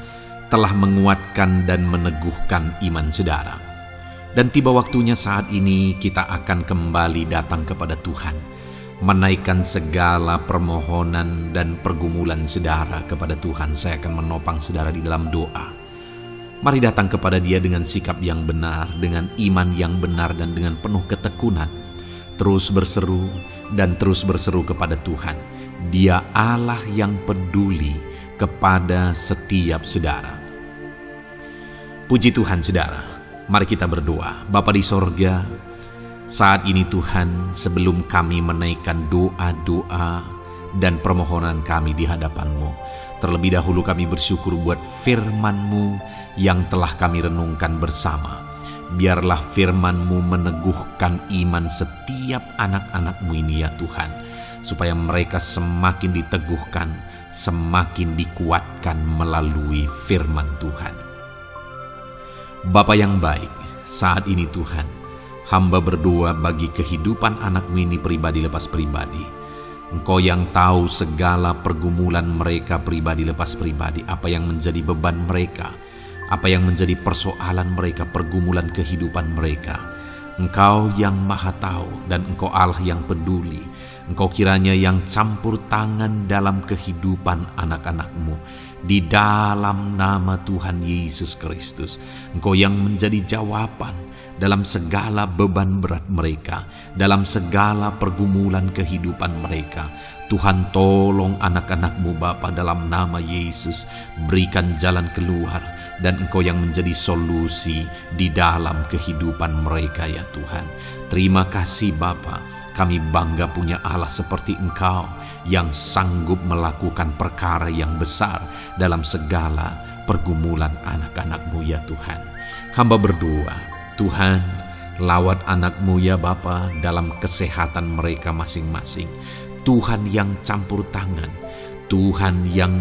telah menguatkan dan meneguhkan iman saudara. Dan tiba waktunya saat ini kita akan kembali datang kepada Tuhan, menaikkan segala permohonan dan pergumulan saudara kepada Tuhan. Saya akan menopang saudara di dalam doa. Mari datang kepada Dia dengan sikap yang benar, dengan iman yang benar, dan dengan penuh ketekunan. Terus berseru dan terus berseru kepada Tuhan. Dia Allah yang peduli kepada setiap saudara. Puji Tuhan saudara, mari kita berdoa. Bapa di sorga, saat ini Tuhan, sebelum kami menaikkan doa-doa dan permohonan kami di hadapan-Mu, terlebih dahulu kami bersyukur buat firman-Mu yang telah kami renungkan bersama. Biarlah firman-Mu meneguhkan iman setiap anak-anak-Mu ini ya Tuhan, supaya mereka semakin diteguhkan, semakin dikuatkan melalui firman Tuhan. Bapa yang baik, saat ini Tuhan, hamba berdoa bagi kehidupan anak-Mu ini pribadi lepas pribadi. Engkau yang tahu segala pergumulan mereka pribadi lepas pribadi, apa yang menjadi beban mereka, apa yang menjadi persoalan mereka, pergumulan kehidupan mereka. Engkau yang maha tahu, dan Engkau Allah yang peduli. Engkau kiranya yang campur tangan dalam kehidupan anak-anak-Mu. Di dalam nama Tuhan Yesus Kristus, Engkau yang menjadi jawaban dalam segala beban berat mereka, dalam segala pergumulan kehidupan mereka. Tuhan, tolong anak-anak-Mu Bapa, dalam nama Yesus. Berikan jalan keluar, dan Engkau yang menjadi solusi di dalam kehidupan mereka ya Tuhan. Terima kasih Bapa, kami bangga punya Allah seperti Engkau yang sanggup melakukan perkara yang besar dalam segala pergumulan anak-anak-Mu ya Tuhan. Hamba berdoa, Tuhan, lawat anak-Mu ya Bapa dalam kesehatan mereka masing-masing. Tuhan yang campur tangan, Tuhan yang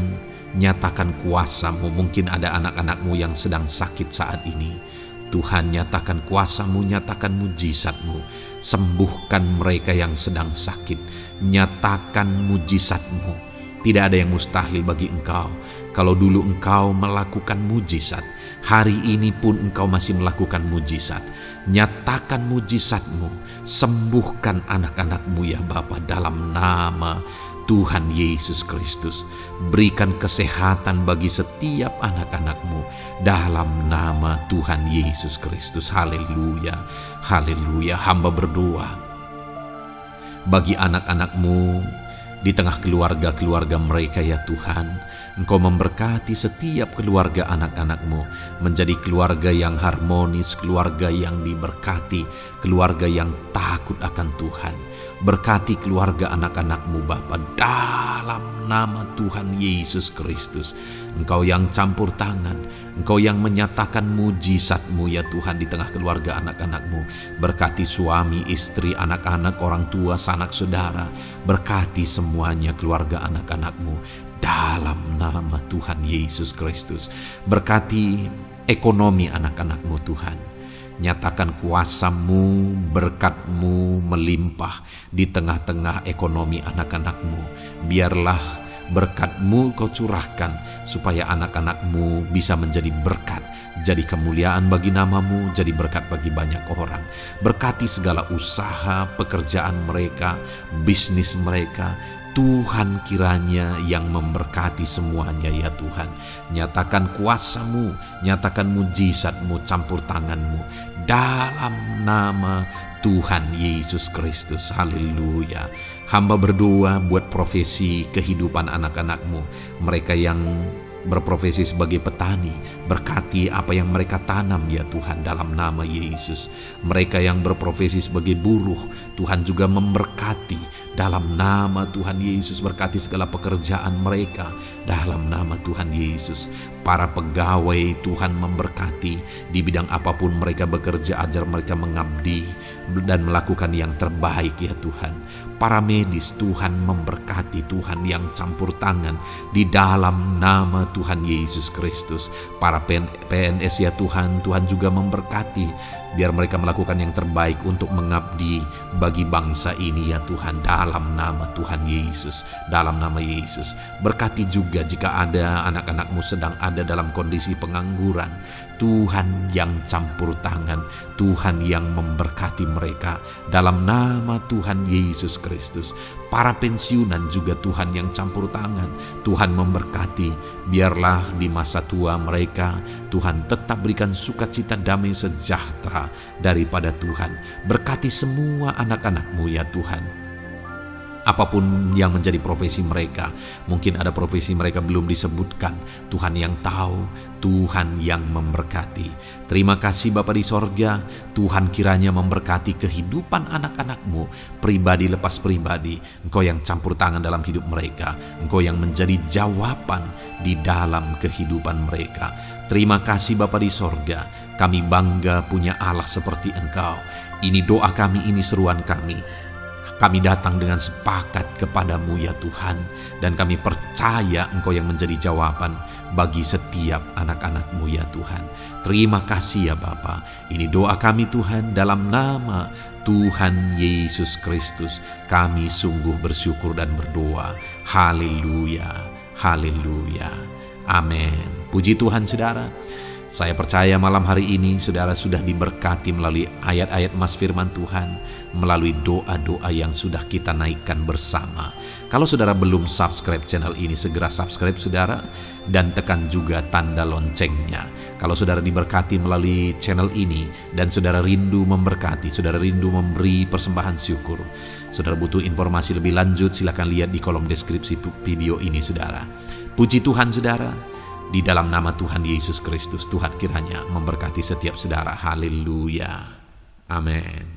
nyatakan kuasa-Mu. Mungkin ada anak-anak-Mu yang sedang sakit saat ini. Tuhan, nyatakan kuasa-Mu, nyatakan mujizat-Mu. Sembuhkan mereka yang sedang sakit. Nyatakan mujizat-Mu. Tidak ada yang mustahil bagi Engkau. Kalau dulu Engkau melakukan mujizat, hari ini pun Engkau masih melakukan mujizat. Nyatakan mujizat-Mu. Sembuhkan anak-anak-Mu ya Bapa, dalam nama Tuhan Yesus Kristus. Berikan kesehatan bagi setiap anak-anak-Mu dalam nama Tuhan Yesus Kristus. Haleluya, haleluya. Hamba berdoa bagi anak-anak-Mu di tengah keluarga-keluarga mereka ya Tuhan. Engkau memberkati setiap keluarga anak-anak-Mu menjadi keluarga yang harmonis, keluarga yang diberkati, keluarga yang takut akan Tuhan. Berkati keluarga anak-anak-Mu Bapa, dalam nama Tuhan Yesus Kristus. Engkau yang campur tangan, Engkau yang menyatakan mujizat-Mu ya Tuhan di tengah keluarga anak-anak-Mu. Berkati suami, istri, anak-anak, orang tua, sanak saudara. Berkati semuanya keluarga anak-anak-Mu dalam nama Tuhan Yesus Kristus. Berkati ekonomi anak-anak-Mu Tuhan. Nyatakan kuasa-Mu, berkat-Mu melimpah di tengah-tengah ekonomi anak-anak-Mu. Biarlah berkat-Mu Kau curahkan supaya anak-anak-Mu bisa menjadi berkat, jadi kemuliaan bagi nama-Mu, jadi berkat bagi banyak orang. Berkati segala usaha, pekerjaan mereka, bisnis mereka. Tuhan kiranya yang memberkati semuanya ya Tuhan. Nyatakan kuasa-Mu, nyatakan mujizat-Mu, campur tangan-Mu dalam nama Tuhan Yesus Kristus. Haleluya. Hamba berdoa buat profesi kehidupan anak-anak-Mu, mereka yang berprofesi sebagai petani. Berkati apa yang mereka tanam ya Tuhan dalam nama Yesus. Mereka yang berprofesi sebagai buruh, Tuhan juga memberkati dalam nama Tuhan Yesus. Berkati segala pekerjaan mereka dalam nama Tuhan Yesus. Para pegawai Tuhan memberkati di bidang apapun mereka bekerja, ajar mereka mengabdi dan melakukan yang terbaik ya Tuhan. Para medis Tuhan memberkati, Tuhan yang campur tangan di dalam nama Tuhan Yesus Kristus. Para PNS ya Tuhan, Tuhan juga memberkati Biar mereka melakukan yang terbaik untuk mengabdi bagi bangsa ini ya Tuhan, dalam nama Tuhan Yesus, dalam nama Yesus. Berkati juga jika ada anak-anak-Mu sedang ada dalam kondisi pengangguran, Tuhan yang campur tangan, Tuhan yang memberkati mereka dalam nama Tuhan Yesus Kristus. Para pensiunan juga Tuhan yang campur tangan, Tuhan memberkati. Biarlah di masa tua mereka, Tuhan tetap berikan sukacita, damai, sejahtera daripada Tuhan. Berkati semua anak-anak-Mu ya Tuhan. Apapun yang menjadi profesi mereka, mungkin ada profesi mereka belum disebutkan, Tuhan yang tahu, Tuhan yang memberkati. Terima kasih Bapa di sorga, Tuhan kiranya memberkati kehidupan anak-anak-Mu, pribadi lepas pribadi. Engkau yang campur tangan dalam hidup mereka, Engkau yang menjadi jawaban di dalam kehidupan mereka. Terima kasih Bapa di sorga, kami bangga punya Allah seperti Engkau. Ini doa kami, ini seruan kami. Kami datang dengan sepakat kepadamu ya Tuhan, dan kami percaya Engkau yang menjadi jawaban bagi setiap anak-anak-Mu ya Tuhan. Terima kasih ya Bapa. Ini doa kami Tuhan, dalam nama Tuhan Yesus Kristus. Kami sungguh bersyukur dan berdoa. Haleluya, haleluya, amin. Puji Tuhan saudara. Saya percaya malam hari ini saudara sudah diberkati melalui ayat-ayat Mas Firman Tuhan, melalui doa-doa yang sudah kita naikkan bersama. Kalau saudara belum subscribe channel ini, segera subscribe saudara, dan tekan juga tanda loncengnya. Kalau saudara diberkati melalui channel ini, dan saudara rindu memberkati, saudara rindu memberi persembahan syukur, saudara butuh informasi lebih lanjut, silakan lihat di kolom deskripsi video ini saudara. Puji Tuhan saudara. Di dalam nama Tuhan Yesus Kristus, Tuhan kiranya memberkati setiap saudara. Haleluya. Amin.